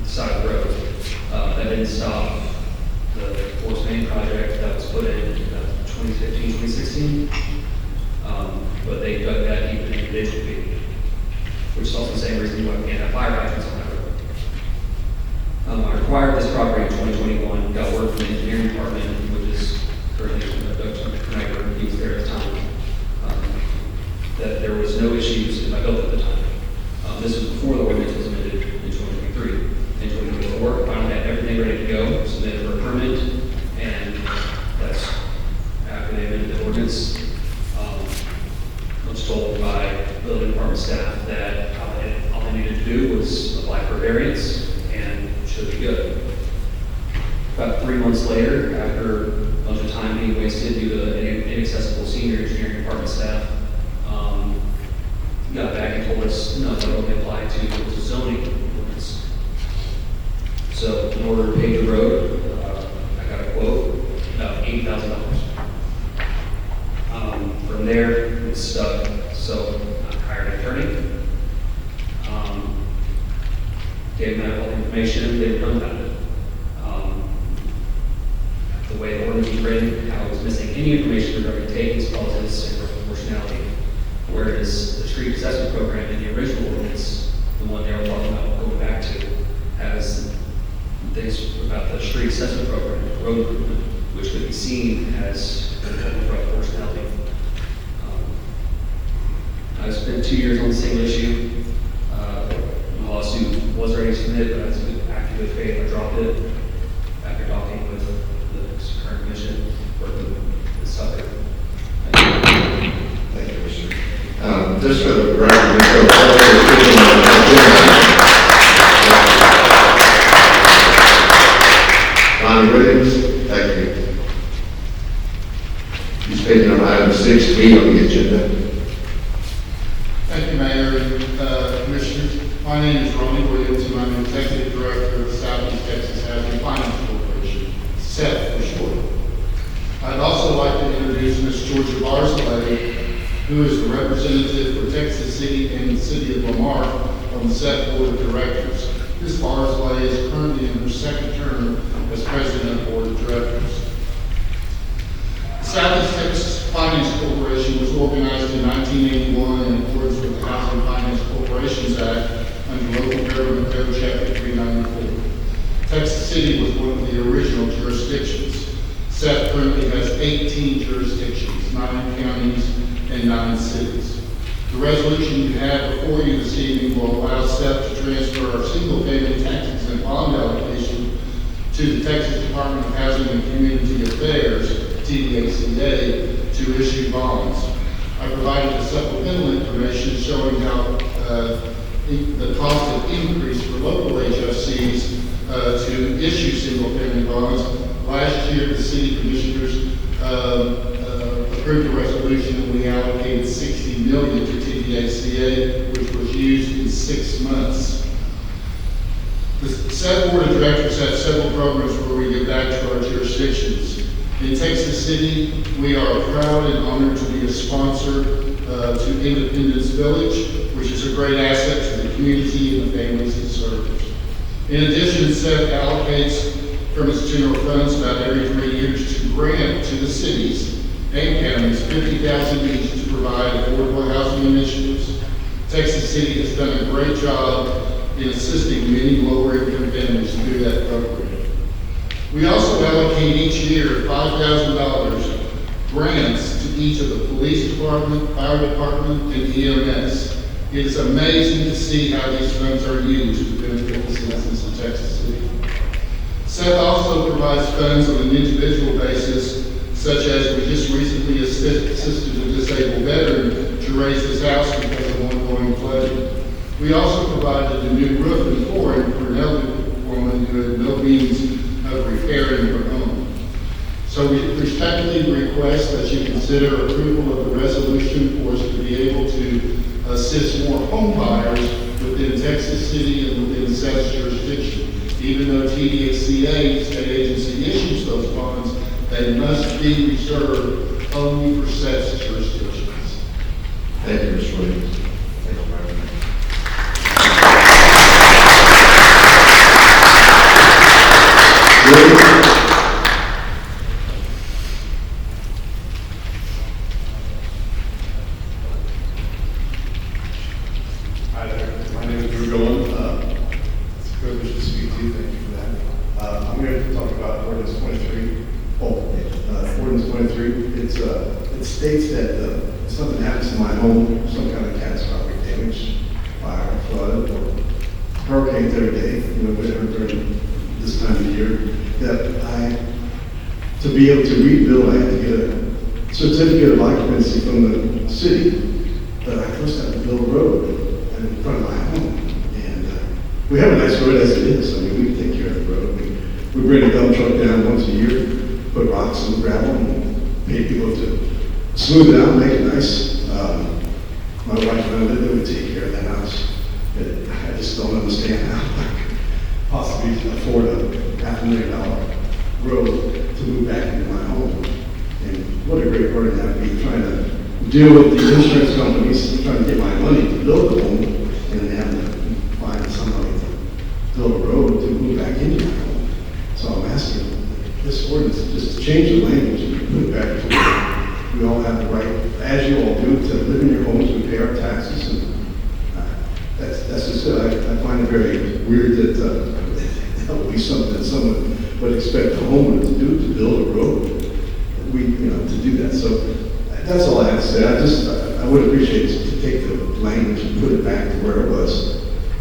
the side of the road. That didn't stop the force main project that was put in 2015, 2016. But they dug that deep into the ditch to be, which is also the same reason why we can't have fire hydrants on that road. I acquired this property in 2021, got word from the engineering department, which is currently Doug Schneider, he was there at the time, that there was no issues if I built at the time. This was before the ordinance was amended in 2023. In 2024, I finally had everything ready to go, submitted for a permit, and that's after they amended the ordinance. I was told by building department staff that all I needed to do was apply for variance and should be good. About 3 months later, after a bunch of time being wasted due to inaccessible senior engineering department staff, got back and told us no, that only applied to the zoning ordinance. So in order to pave the road, I got a quote, about $80,000. From there, it's stuck. So I hired an attorney, gave them all the information, they were done about it. The way the ordinance was written, how it was missing any information regarding takings, clauses, and proportionality. Whereas the street assessment program in the original ordinance, the one they were talking about going back to, has things about the street assessment program, road improvement, which could be seen as proportionality. I spent 2 years on the same issue. My lawsuit was ready to submit, but I was acting good faith. I dropped it after talking with the current commission, working with the sucker. Thank you, Mr. Just for the record, Mr. Ronnie Williams, thank you. You stated on item 6B on the agenda. Thank you, Mayor, Commissioners. My name is Ronnie Williams, and I'm the Executive Director of the Southeast Texas Housing Finance Corporation, SEF for short. I'd also like to introduce Ms. Georgia Barzilay, who is the representative for Texas City and the City of Lamar on the SEF Board of Directors. Ms. Barzilay is currently in her second term as President of the Board of Directors. Southeast Texas Finance Corporation was organized in 1981 in accordance with the Housing Finance Corporations Act under Local Government Code Chapter 394. Texas City was one of the original jurisdictions. SEF currently has 18 jurisdictions, 9 counties, and 9 cities. The resolution you have before you this evening will allow SEF to transfer our single-family tax exempt bond allocation to the Texas Department of Housing and Community Affairs, TDHCA, to issue bonds. I provided a supplemental information showing how the cost of increase for local HFCs to issue single-family bonds. Last year, the city commissioners approved a resolution and we allocated $60 million to TDHCA, which was used in 6 months. The SEF Board of Directors has several programs where we give back to our jurisdictions. In Texas City, we are proud and honored to be a sponsor to Independence Village, which is a great asset to the community and the families it serves. In addition, SEF allocates from its general funds about every 3 years to grant to the cities and counties $50,000 each to provide affordable housing initiatives. Texas City has done a great job in assisting many lower income families through that program. We also allocate each year $5,000 grants to each of the police department, fire department, and EMS. It is amazing to see how these funds are used to benefit the citizens of Texas City. Seth also provides funds on an individual basis, such as we just recently assisted a disabled veteran to raise his house because of ongoing flooding. We also provided a new roof and flooring for an elderly woman who had no means of repairing her home. So we respectfully request that you consider approval of the resolution for us to be able to assist more home buyers within Texas City and within Seth's jurisdiction. Even though TDSCA, state agency, issues those bonds, they must be reserved only for Seth's jurisdictions. Thank you, Mr. Williams. Thank you very much. Hi there, my name is Drew Golan. It's a privilege to speak to you, thank you for that. I'm here to talk about Ordinance 23. Ordinance 23, it states that if something happens to my home, some kind of catastrophic damage, fire, flood, or hurricanes every day, whatever during this time of year, that to be able to rebuild, I have to get a certificate of occupancy from the city, but I first have to build a road in front of my home. And we have a nice road as it is. I mean, we can take care of the road. We bring a dump truck down once a year, put rocks and gravel, and pay people to smooth it out, make it nice. My wife and I would take care of that house. I just don't understand how I could possibly afford a $500,000 road to move back into my home. And what a great burden that would be, trying to deal with the insurance companies, trying to get my money to build the home, and then having to find somebody to build a road to move back into my home. So I'm asking this ordinance just to change the language and put it back to where we all have the right, as you all do, to live in your homes, we pay our taxes, and that's just it. I find it very weird that would be something that someone would expect a homeowner to do, to build a road. To do that. So that's all I have to say. I would appreciate it to take the language and put it back to where it was. So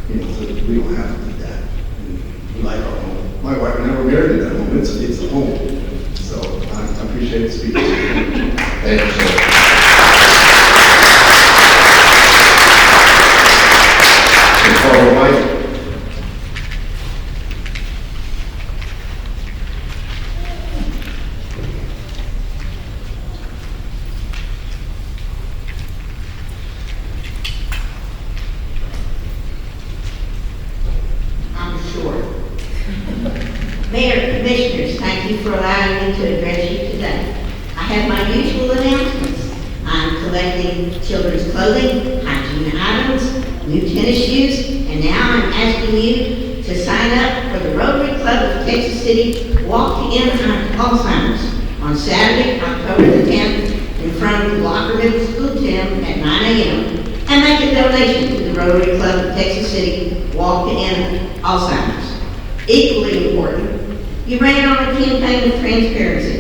we don't have to do that. And we like our home. My wife and I were married in that home. It's a home. So I appreciate it speaking. Thank you, sir. Carl White. Mayor, Commissioners, thank you for allowing me to address you today. I have my usual announcements. I'm collecting children's clothing, hygiene items, new tennis shoes, and now I'm asking you to sign up for the Rotary Club of Texas City Walk in Alzheimer's on Saturday, October the 10th, in front of the Locker Middle School gym at 9 a.m. and make a donation to the Rotary Club of Texas City Walk in Alzheimer's. Equally important, you ran on a campaign of transparency,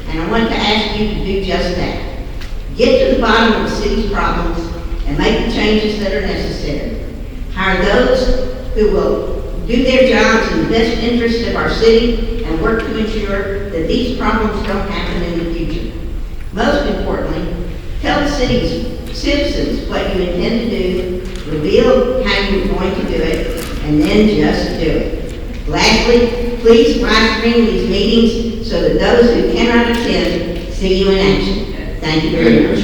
and I want to ask you to do just that. Get to the bottom of the city's problems and make the changes that are necessary. Hire those who will do their jobs in the best interest of our city and work to ensure that these problems don't happen in the future. Most importantly, tell the city's citizens what you intend to do, reveal how you're going to do it, and then just do it. Lastly, please live stream these meetings so that those who cannot attend see you in action. Thank you very much.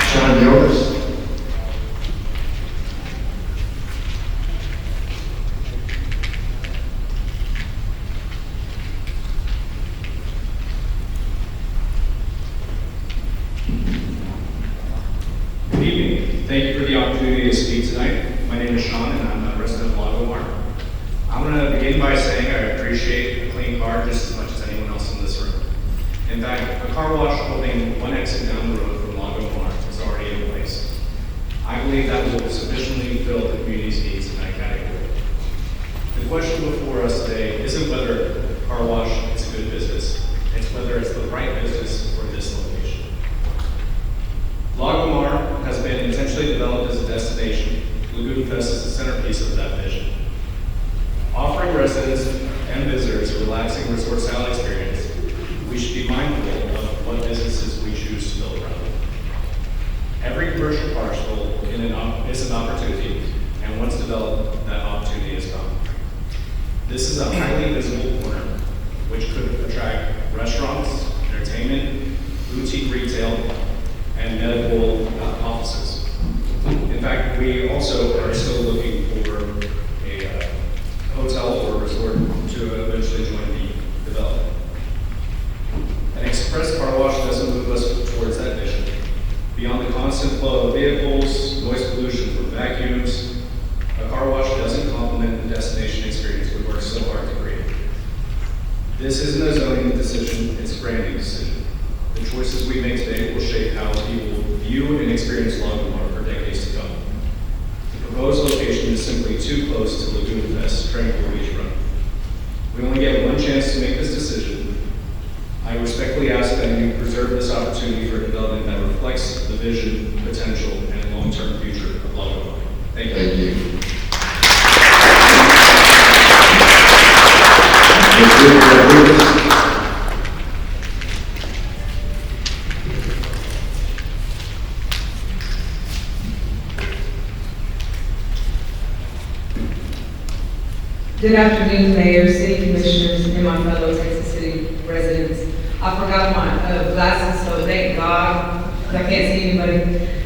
Sean Gillis. Good evening. Thank you for the opportunity to speak tonight. My name is Sean, and I'm a resident of Lago Mar. I want to begin by saying I appreciate a clean car just as much as anyone else in this room. In fact, a car wash holding one exit down the road from Lago Mar is already in place. I believe that will sufficiently fill the community's needs in that category. The question before us today isn't whether car wash is a good business, it's whether it's the right business for this location. Lagomar has been intentionally developed as a destination. Lagoon Fest is the centerpiece of that vision. Offering residents and visitors a relaxing resort-style experience, we should be mindful of what businesses we choose to build around. Every commercial parcel is an opportunity, and once developed, that opportunity is gone. This is a highly visible corner, which could attract restaurants, entertainment, boutique retail, and medical offices. In fact, we also are still looking for a hotel or resort to eventually join the development. An express car wash doesn't move us towards that vision. Beyond the constant flow of vehicles, noise pollution from vacuums, a car wash doesn't complement the destination experience we work so hard to create. This isn't a zoning decision, it's a branding decision. The choices we make today will shape how people view and experience Lagomar for decades to come. The proposed location is simply too close to Lagoon Fest, Tranquil Beach Run. We only get one chance to make this decision. I respectfully ask that you preserve this opportunity for development that reflects the vision, potential, and long-term future of Lagomar. Thank you. Thank you. Good afternoon, Mayor, City Commissioners, and my fellow Texas City residents. I forgot my glasses, so thank God, 'cause I can't see anybody.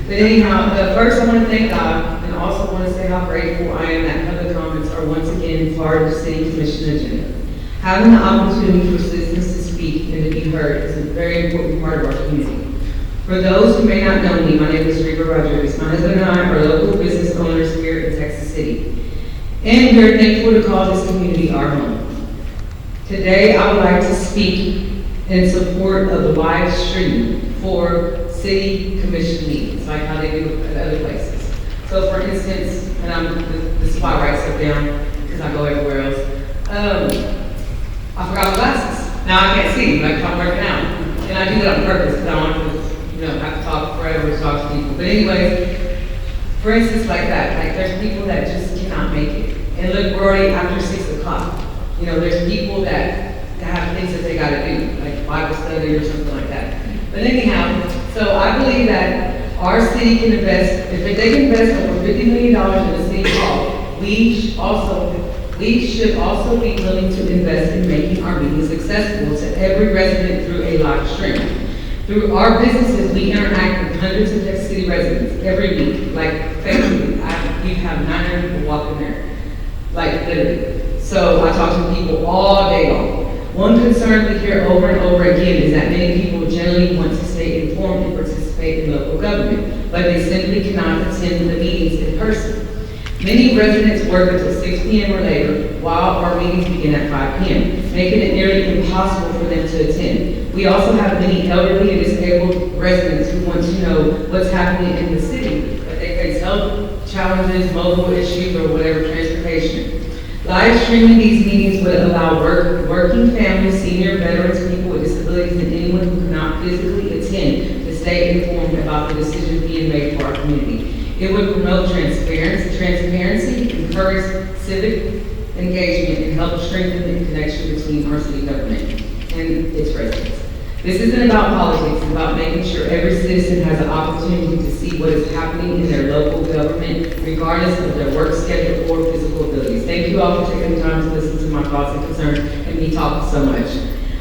But anyhow, first I want to thank God, and also want to say how grateful I am that public comments are once again part of the City Commission agenda. Having the opportunity for citizens to speak and to be heard is a very important part of our community. For those who may not know me, my name is Reba Rodriguez. My husband and I are local business owners here in Texas City. And we are thankful to call this community our home. Today, I would like to speak in support of the live stream for city commission meetings, like how they do at other places. So for instance, and this is why I write stuff down, because I go everywhere else. I forgot my glasses. Now I can't see, like if I'm working out. And I do that on purpose, because I don't want to, have to talk forever to talk to people. But anyways, for instance, like that, like there's people that just cannot make it. And look, we're already after 6 o'clock. There's people that have things that they gotta do, like Bible study or something like that. But anyhow, so I believe that our city can invest, if they can invest over $50 million in the city hall, we should also be willing to invest in making our meetings accessible to every resident through a live stream. Through our businesses, we interact with hundreds of Texas City residents every week, like Facebook. We have 900 people walking there. Like literally. So I talk to people all day long. One concern we hear over and over again is that many people generally want to stay informed and participate in local government, but they simply cannot attend the meetings in person. Many residents work until 6 p.m. or later, while our meetings begin at 5 p.m., making it nearly impossible for them to attend. We also have many elderly and disabled residents who want to know what's happening in the city, but they face health challenges, mobile issues, or whatever, transportation. Live streaming these meetings would allow working families, senior veterans, people with disabilities, and anyone who cannot physically attend to stay informed about the decisions being made for our community. It would promote transparency, encourage civic engagement, and help strengthen the connection between our city government and its residents. This isn't about politics, it's about making sure every citizen has an opportunity to see what is happening in their local government, regardless of their work schedule or physical abilities. Thank you all for taking the time to listen to my thoughts and concerns and me talking so much.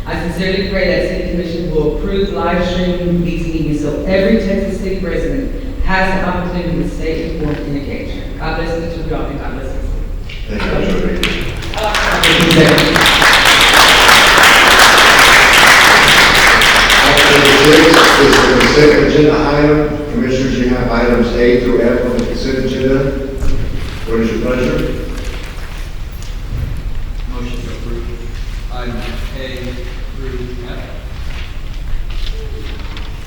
I sincerely pray that City Commission will approve live streaming these meetings so every Texas City resident has the opportunity to stay informed and engaged. God bless each of y'all and God bless us. Thank you. Is the consent agenda item. Commissioners, you have items A through F on the consent agenda. What is your pleasure? Motion to approve item A through F.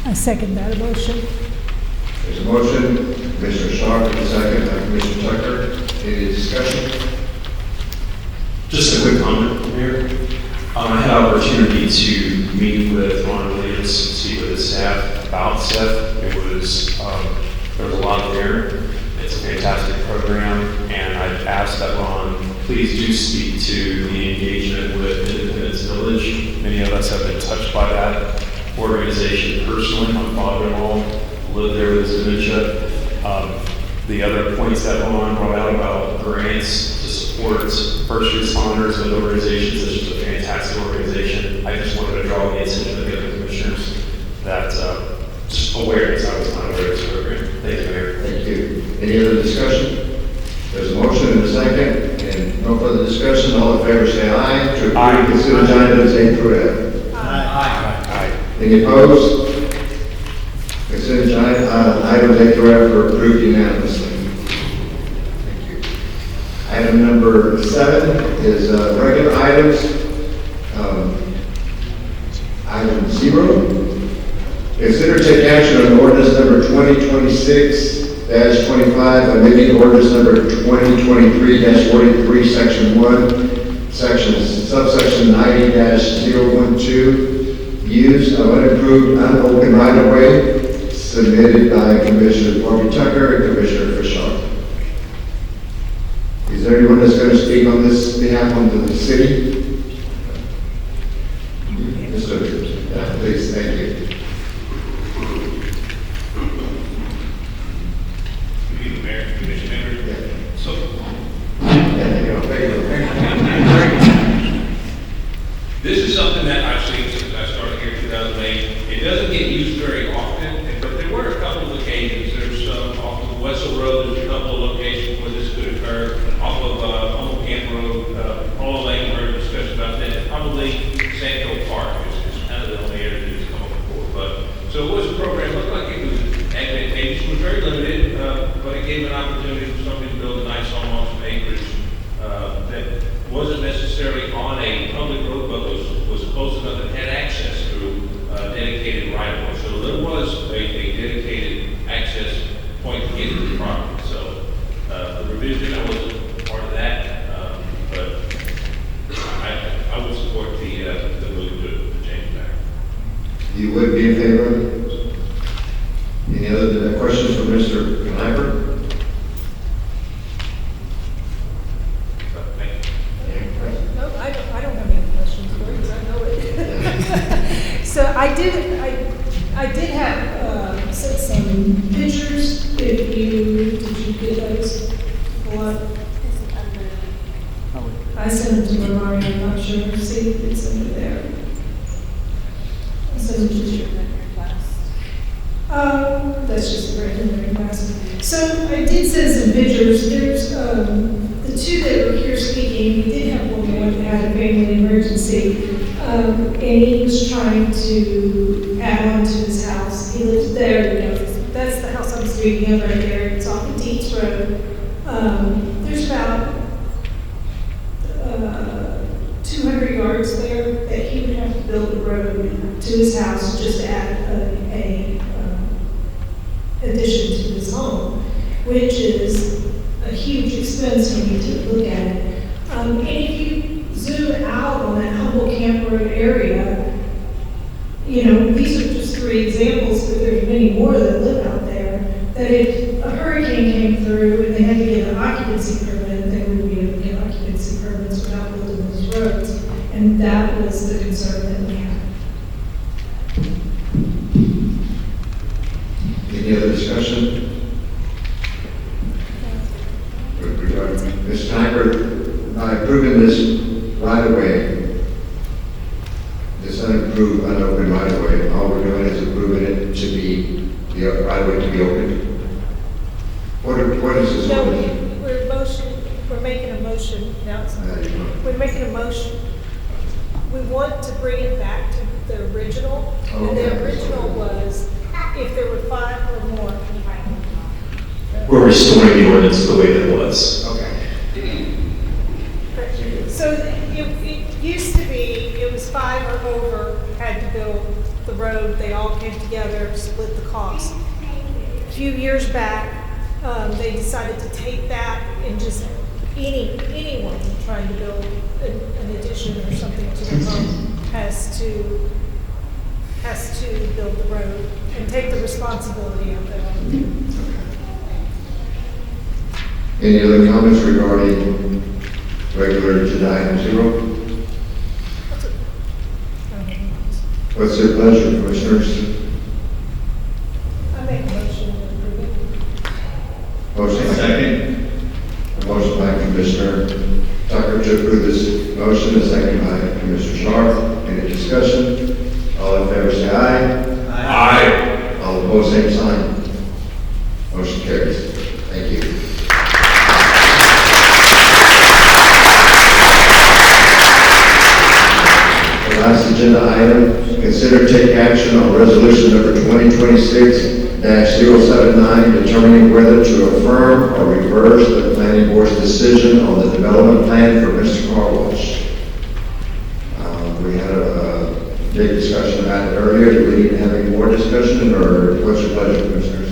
I second that motion. There's a motion, Commissioner Shaw, and a second by Commissioner Tucker. Any discussion? Just a quick comment, Mayor. I had an opportunity to meet with Ron Williams, speak with his staff about SEF. It was, there was a lot there. It's a fantastic program, and I asked that Ron please do speak to the engagement with Independence Village. Many of us have been touched by that organization personally. My father-in-law lived there with his dementia. The other points that Ron brought out about grants to support first responders and organizations is just a fantastic organization. I just wanted to draw the attention of the other commissioners that just awareness. I was not aware of this program. Thank you, Mayor. Thank you. Any other discussion? There's a motion and a second, and no further discussion. All in favor say aye. To approve consent items A through F. Aye. Any opposed? Consent items A through F are approved unanimously. Thank you. Item number 7 is regular items. Item 0. Consider take action on ordinance number 2026-25, amending ordinance number 2023-43, section 1, subsection 90-012, use of unimproved, unopened right-of-way, submitted by Commissioner Bobby Tucker and Commissioner Fisher. Is there anyone that's going to speak on this behalf of the city? Mr. Please, thank you. This is something that I've seen since I started here in 2008. It doesn't get used very often, but there were a couple of occasions. There's off of Wessel Road, there's a couple of locations where this could occur. Off of Old Camp Road, Paula Lane, we heard a discussion about that. And probably Sandhill Park is kind of the only area that has come up before. But so it was a program, looked like it was advantageous. It was very limited, but it gave an opportunity for somebody to build a nice home on some acreage that wasn't necessarily on a public road, but was close enough that had access to dedicated right-of-way. So there was a dedicated access point to get to the property. So the revision, I wasn't part of that, but I would support the move to change that. You would be in favor of it? Any other questions for Mr. Kniper? No, I don't have any questions for you, 'cause I know it. So I did have some pictures. Did you get those? What? I sent them to Rory, I'm not sure. See if it's under there. I sent them to you. That's just a regular request. So I did send some pictures. There's the two that were here speaking. We did have one more that had a family emergency, and he was trying to add on to his house. He lives there. You know, that's the house I'm speaking of right there. It's off of Deeds Road. There's about 200 yards there that he would have to build a road to his house just to add a addition to his home, which is a huge expense when you look at it. And if you zoom out on that Humble Camp Road area, you know, these are just 3 examples, but there's many more that live out there, that if a hurricane came through and they had to get an occupancy permit, they wouldn't be able to get occupancy permits without building those roads. And that was the concern that we had. Any other discussion? Ms. Sniper, by approving this right-of-way, this unimproved, unopened right-of-way, all we're doing is approving it to be, the right-of-way to be opened. What is this? No, we're making a motion now. We're making a motion. We want to bring it back to the original. Okay. And the original was if there were 5 or more. We're restoring the ordinance the way that it was. Okay. So it used to be, it was 5 or over had to build the road. They all came together, split the cost. few years back, they decided to take that and just anyone trying to build an addition or something to their home has to build the road and take the responsibility of it. Any other comments regarding regular agenda item 0? What's your pleasure, Commissioners? I make a motion to approve it. Motion. Second. A motion by Commissioner Tucker to approve this motion, a second by Commissioner Sharp. Any discussion? All in favor say aye. Aye. All opposed, same sign. Motion carries. Thank you. The last agenda item, consider take action on resolution number 2026-079, determining whether to affirm or reverse the planning board's decision on the development plan for Mr. Car Wash. We had a big discussion about it earlier. Do we need to have any more discussion, or what's your pleasure, Commissioners?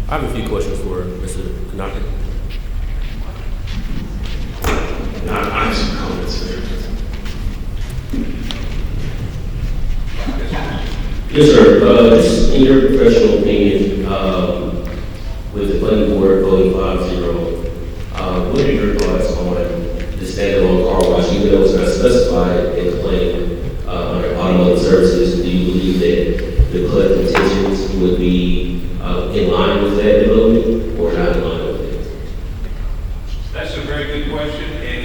I have a few questions for Mr. Kanaka. I have some comments there. Yes, sir. Just in your professional opinion, with the planning board voting 5-0, what are your thoughts on the standalone car wash, even though it's not specified in the plan under automotive services? Do you believe that the PUD intentions would be in line with that development or not in line with it? That's a very good question, and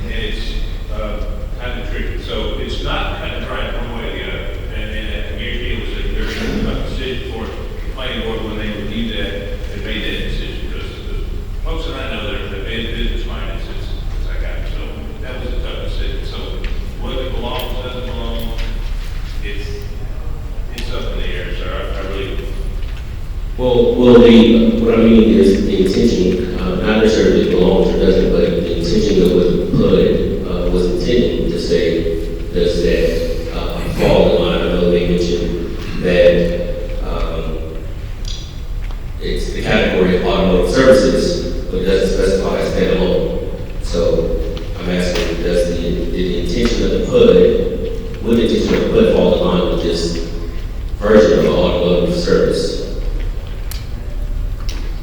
it's kind of tricky. So it's not kind of right one way or the other. And that community was a very tough decision for the planning board when they reviewed that and made that decision. Because the folks that I know that have been in business finances, as I got, so that was a tough decision. So whether it belongs, doesn't belong, it's up in the air, sir. I really. Well, what I mean is the intention, not necessarily it belongs or doesn't, but the intention of what PUD was intending to say, does that fall in line? I know they mentioned that it's the category of automotive services, but it doesn't specify as standalone. So I'm asking, does the intention of the PUD, would the intention of the PUD fall in line with this version of automotive service?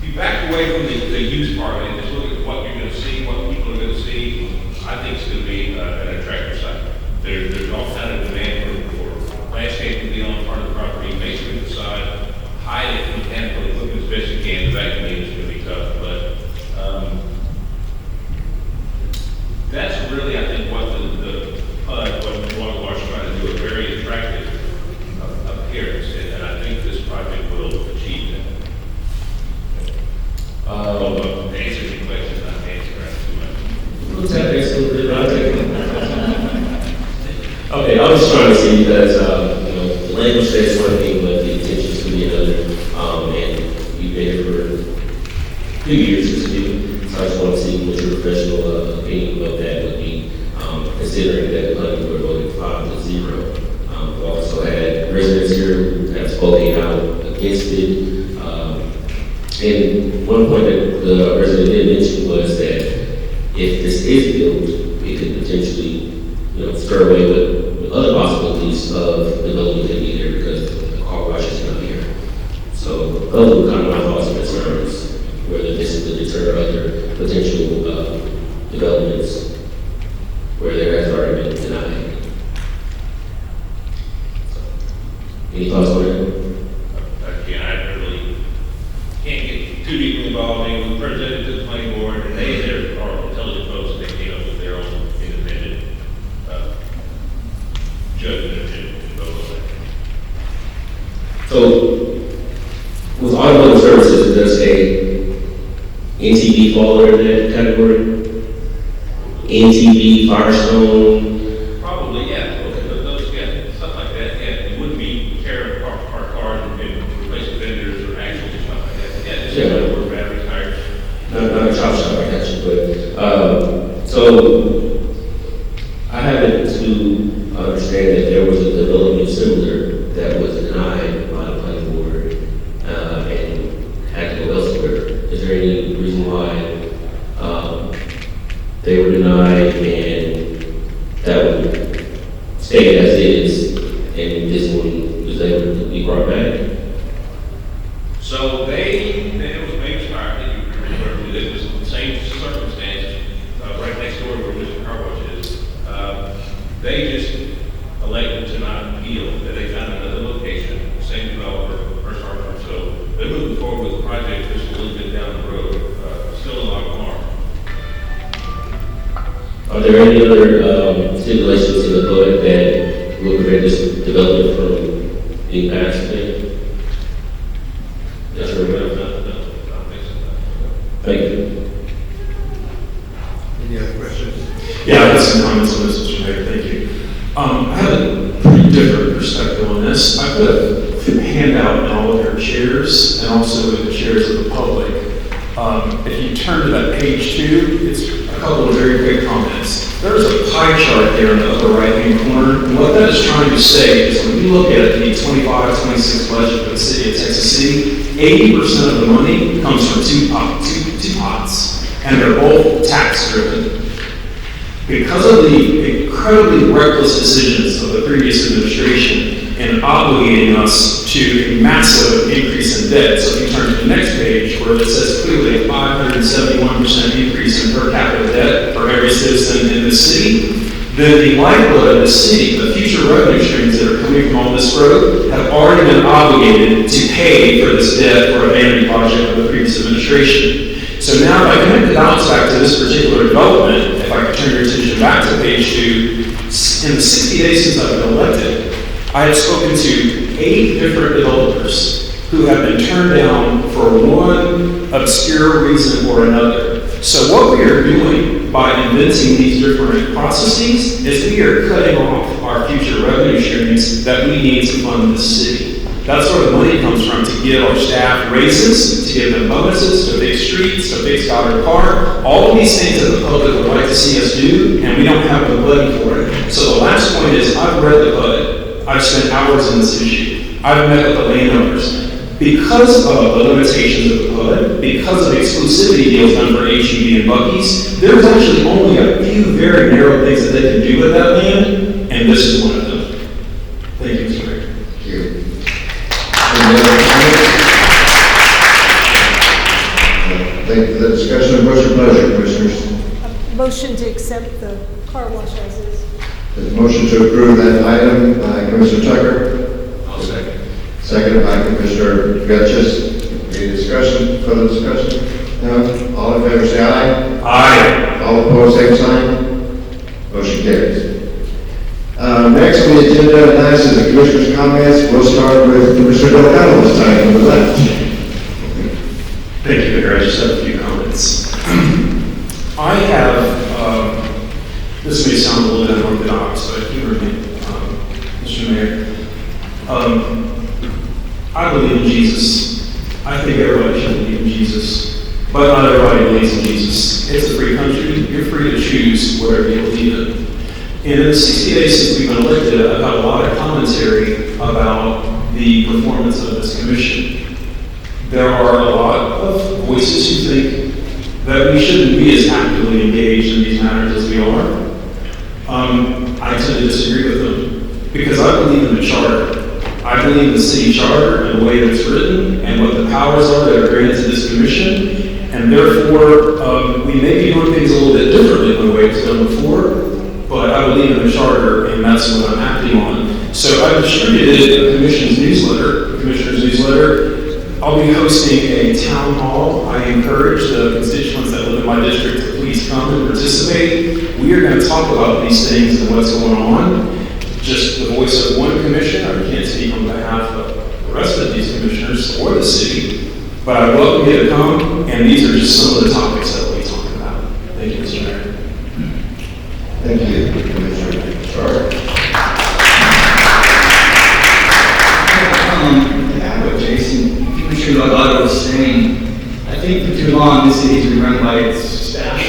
You back away from the use part of it, just look at what you're going to see, what people are going to see. I think it's going to be an attractive site. There's all kind of demand for landscape to be on part of the property, masonry to the side, hide it mechanically, look as best you can. The vacuum is going to be tough, but that's really, I think, what the PUD, what the water wash is trying to do, a very attractive appearance, and I think this project will achieve that. To answer your question, not answer too much. Okay, I was just trying to see because the language says one thing, but the intentions could be another. And you've been here for a few years to speak, so I just want to see what your professional opinion about that would be, considering that the planning board voted 5-0. We've also had residents here who have spoken out against it. And one point that the resident did mention was that if this is built, it could potentially, stir away with other possibilities of development that be there because the car wash is not here. So those were kind of my thoughts and concerns, whether this would deter other potential developments where there has already been denied. Any thoughts on that? Again, I really can't get too deeply involved. I mean, we presented to the planning board, and they are intelligent folks. They came up with their own independent judgment and vote on that. So, with automotive services, does a NTV fall under that category? NTV, Firestone? Probably, yeah. Those, yeah, stuff like that. Yeah, it wouldn't be tearing apart cars and replacing vendors or axles or stuff like that. Yeah, just or battery tires. Not a chop shop, I got you, but so I happen to understand that there was a development similar that was denied by the planning board and had denied, and that would stay as is, and this one was able to be brought back. So it was Mavis Fire that you referred to, it was the same circumstances, right next door where Mr. Car Wash is. They just elected to not appeal, that they found another location, same developer, first article, so they're moving forward with the project just a little bit down the road, still in Lock Farm. Are there any other stipulations in the code that will prevent this development from being passed? Yes, sir. Thank you. Any other questions? Yeah, I have some comments on this, Mr. Mayor, thank you. I have a pretty different perspective on this. I put a handout in all of your chairs and also in the chairs of the public. If you turn to that page 2, it's a couple of very quick comments. There's a pie chart there in the upper right-hand corner, and what that is trying to say is when you look at the 25-26 budget for the city of Texas City, 80% of the money comes from two pots, and they're both tax-driven. Because of the incredibly reckless decisions of the previous administration in obligating us to a massive increase in debt, so if you turn to the next page where it says clearly a 571% increase in per capita debt for every citizen in the city, then the lifeblood of the city, the future revenue streams that are coming from all this growth, have already been obligated to pay for this debt for a vanity project of the previous administration. So now if I connect the dots back to this particular development, if I could turn your attention back to page 2, in the 60 days since I've been elected, I have spoken to 8 different developers who have been turned down for one obscure reason or another. So what we are doing by inventing these different processes is we are cutting off our future revenue streams that we need to fund this city. That's where the money comes from, to give our staff raises, to give them bonuses, to fix streets, to fix Goddard Park, all of these things that the public would like to see us do, and we don't have the money for it. So the last point is, I've read the PUD. I've spent hours in this issue. I've met with the landowners. Because of the limitations of the PUD, because of exclusivity deals done for HEB and Buc-ee's, there's actually only a few very narrow things that they can do with that land, and this is one of them. Thank you, Mr. Mayor. Thank you. Thank you for the discussion. What's your pleasure, Commissioners? Motion to accept the car wash as is. There's a motion to approve that item by Commissioner Tucker. I'll second. Seconded by Commissioner Gutchess. Any discussion, further discussion? No? All in favor say aye. Aye. All opposed, same sign. Motion carries. Next on the agenda tonight is the Commissioner's comments. We'll start with Commissioner Delgado this time on the left. Thank you, Mayor. I just have a few comments. I have, this may sound a little bit unorthodox, but humor me, Mr. Mayor. I believe in Jesus. I think everybody should believe in Jesus, but not everybody believes in Jesus. It's a free country. You're free to choose whatever you believe in. And in the 60 days since we've been elected, I've had a lot of commentary about the performance of this commission. There are a lot of voices who think that we shouldn't be as actively engaged in these matters as we are. I tend to disagree with them because I believe in the charter. I believe in the city charter and the way that it's written and what the powers are that are granted to this commission. And therefore, we may be doing things a little bit differently than the way it's done before, but I believe in the charter and that's what I'm acting on. So I've distributed a commissioner's newsletter. I'll be hosting a town hall. I encourage the constituents that live in my district to please come and participate. We are going to talk about these things and what's going on. Just the voice of one commissioner. I can't speak on behalf of the rest of these commissioners or the city, but I welcome you to come, and these are just some of the topics that we'll be talking about. Thank you, Mr. Mayor. Thank you, Commissioner. Sorry. What Jason, Commissioner Delgado was saying, I think for too long this city has been run by its staff,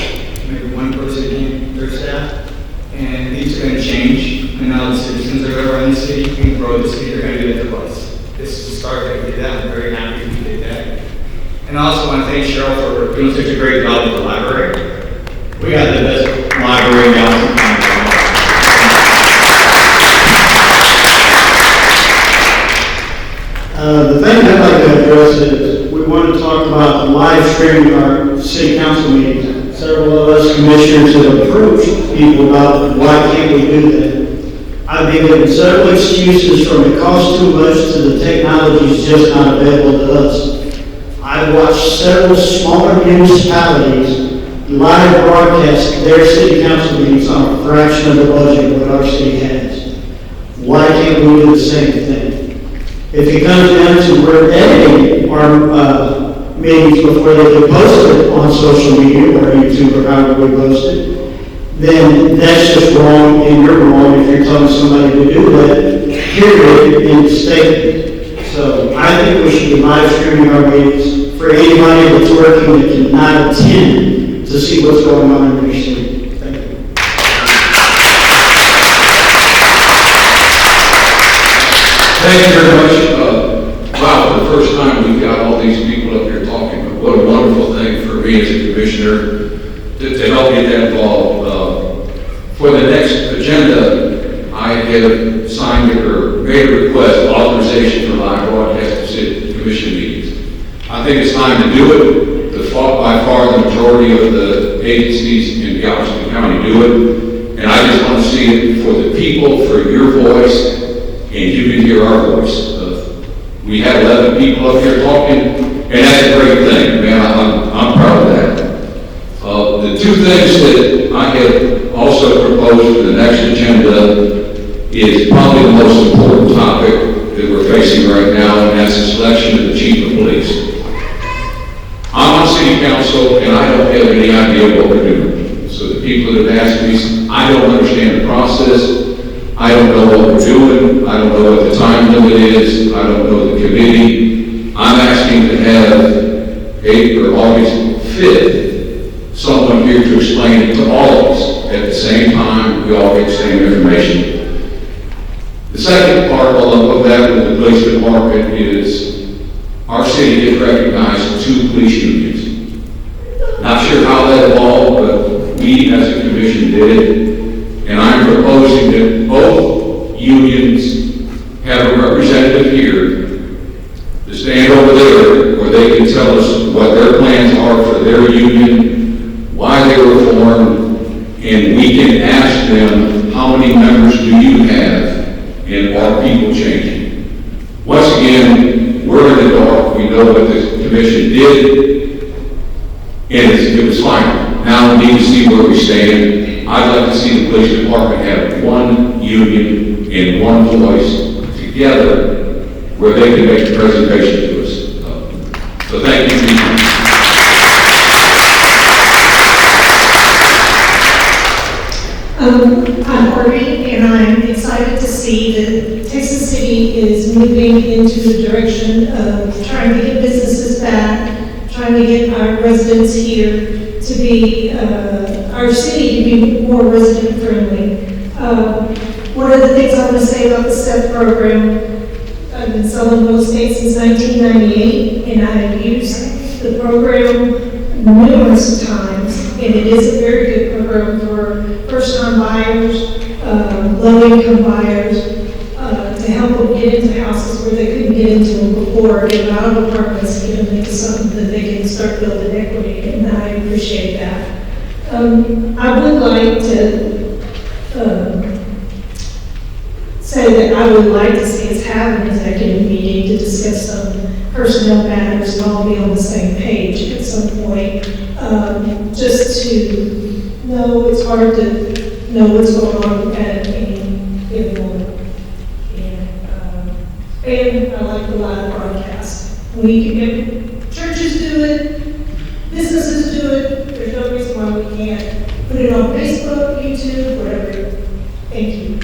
maybe one person in their staff, and things are going to change. And now the citizens are going to run the city, we can grow the city, they're going to do it their place. This is the start that we did that. I'm very happy we did that. And I also want to thank Cheryl for doing such a great job with the library. We got the best library in Gallatin County. The thing I'd like to address is we want to talk about live streaming our city council meetings. Several of us commissioners have approached people about why can't we do that. I've been given several excuses from it costs too much to the technology is just not available to us. I've watched several smaller municipalities live broadcast their city council meetings on a fraction of the budget of what our city has. Why can't we do the same thing? If it comes down to we're editing our meetings before they get posted on social media or YouTube or however we post it, then that's just wrong, and you're wrong if you're telling somebody to do that, period, in the statement. So I think we should be live streaming our meetings for anybody that's working that cannot attend to see what's going on in your city. Thank you. Thank you very much. Wow, for the first time we've got all these people up here talking. What a wonderful thing for me as a commissioner to help get that involved. For the next agenda, I have signed or made a request authorization for live broadcast of city commission meetings. I think it's time to do it. By far the majority of the agencies in Galveston County do it. And I just want to see it for the people, for your voice, and you can hear our voice. We had 11 people up here talking, and that's a great thing, man. I'm proud of that. The two things that I have also proposed for the next agenda is probably the most important topic that we're facing right now, and that's the selection of the chief of police. I'm on city council, and I don't have any idea what we're doing. So the people that have asked me, I don't understand the process. I don't know what we're doing. I don't know what the time limit is. I don't know the committee. I'm asking to have August 5th, someone here to explain it to all of us. At the same time, we all get the same information. The second part, although of that with the police department, is our city has recognized 2 police unions. Not sure how that evolved, but we as a commission did it. And I'm proposing that both unions have a representative here to stand over there where they can tell us what their plans are for their union, why they were formed, and we can ask them, how many members do you have, and are people changing? Once again, we're in the dark. We know what the commission did, and it was fine. Now we need to see where we stand. I'd like to see the police department have one union and one voice together where they can make a presentation to us. So thank you. I'm Harvey, and I'm excited to see that Texas City is moving into the direction of trying to get businesses back, trying to get our residents here to be, our city to be more resident friendly. One of the things I want to say about the STEP program, I've been selling real estate since 1998, and I have used the program numerous times, and it is a very good program for first-time buyers, low-income buyers, to help them get into houses where they couldn't get into them before, get them out of apartments, get them into something that they can start building equity, and I appreciate that. I would like to say that I would like to see us have an executive meeting to discuss some personnel matters and all be on the same page at some point. Just to know, it's hard to know what's going on at any given moment. And I like the live broadcast. We can get churches do it, businesses do it. There's no reason why we can't put it on Facebook, YouTube, whatever. Thank you.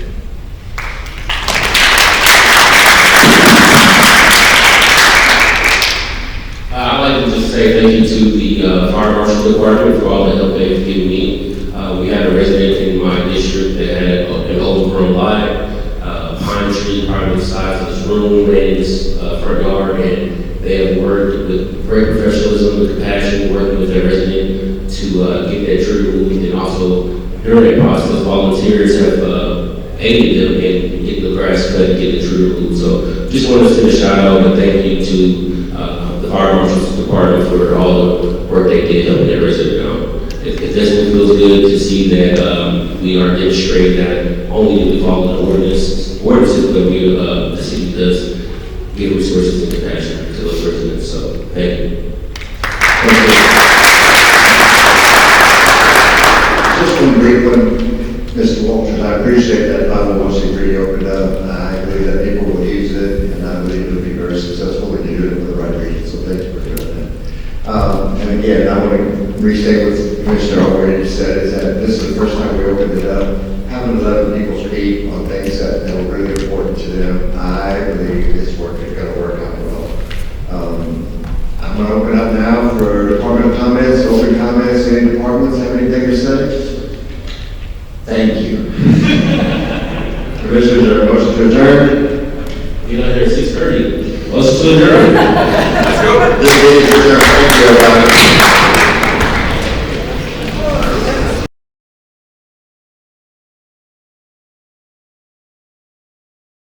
I'd like to just say thank you to the Fire Marshal Department for all the help they've given me. We had a resident in my district that had an overgrown lot. Pine tree, probably the size of this room, ran in this front yard, and they have worked with great professionalism, with compassion, working with their resident to get that tree removed, and also grant process. Volunteers have aided them in getting the grass cut and getting the tree removed. So just want to send a shout out and thank you to the Fire Marshal's Department for all the work they did helping that resident. It definitely feels good to see that we are demonstrating that only do we follow the ordinances, but we, the city does give resources and compassion to those residents. So thank you. Just one brief one, Mr. Walters. I appreciate that 501c3 opened up. I believe that people will use it, and I believe it'll be very successful when you do it for the right reason. So thank you for doing that. And again, I want to restate what Commissioner already said, is that this is the first time we opened it up. Having 11 people speak on things that are really important to them, I believe it's going to work out well. I'm going to open up now for department comments, open comments. Any departments have anything to say? Thank you. Commissioners, are a motion to adjourn? You're not here at 6:30. Motion to adjourn. Let's go. This meeting is adjourned. Thank you, everybody.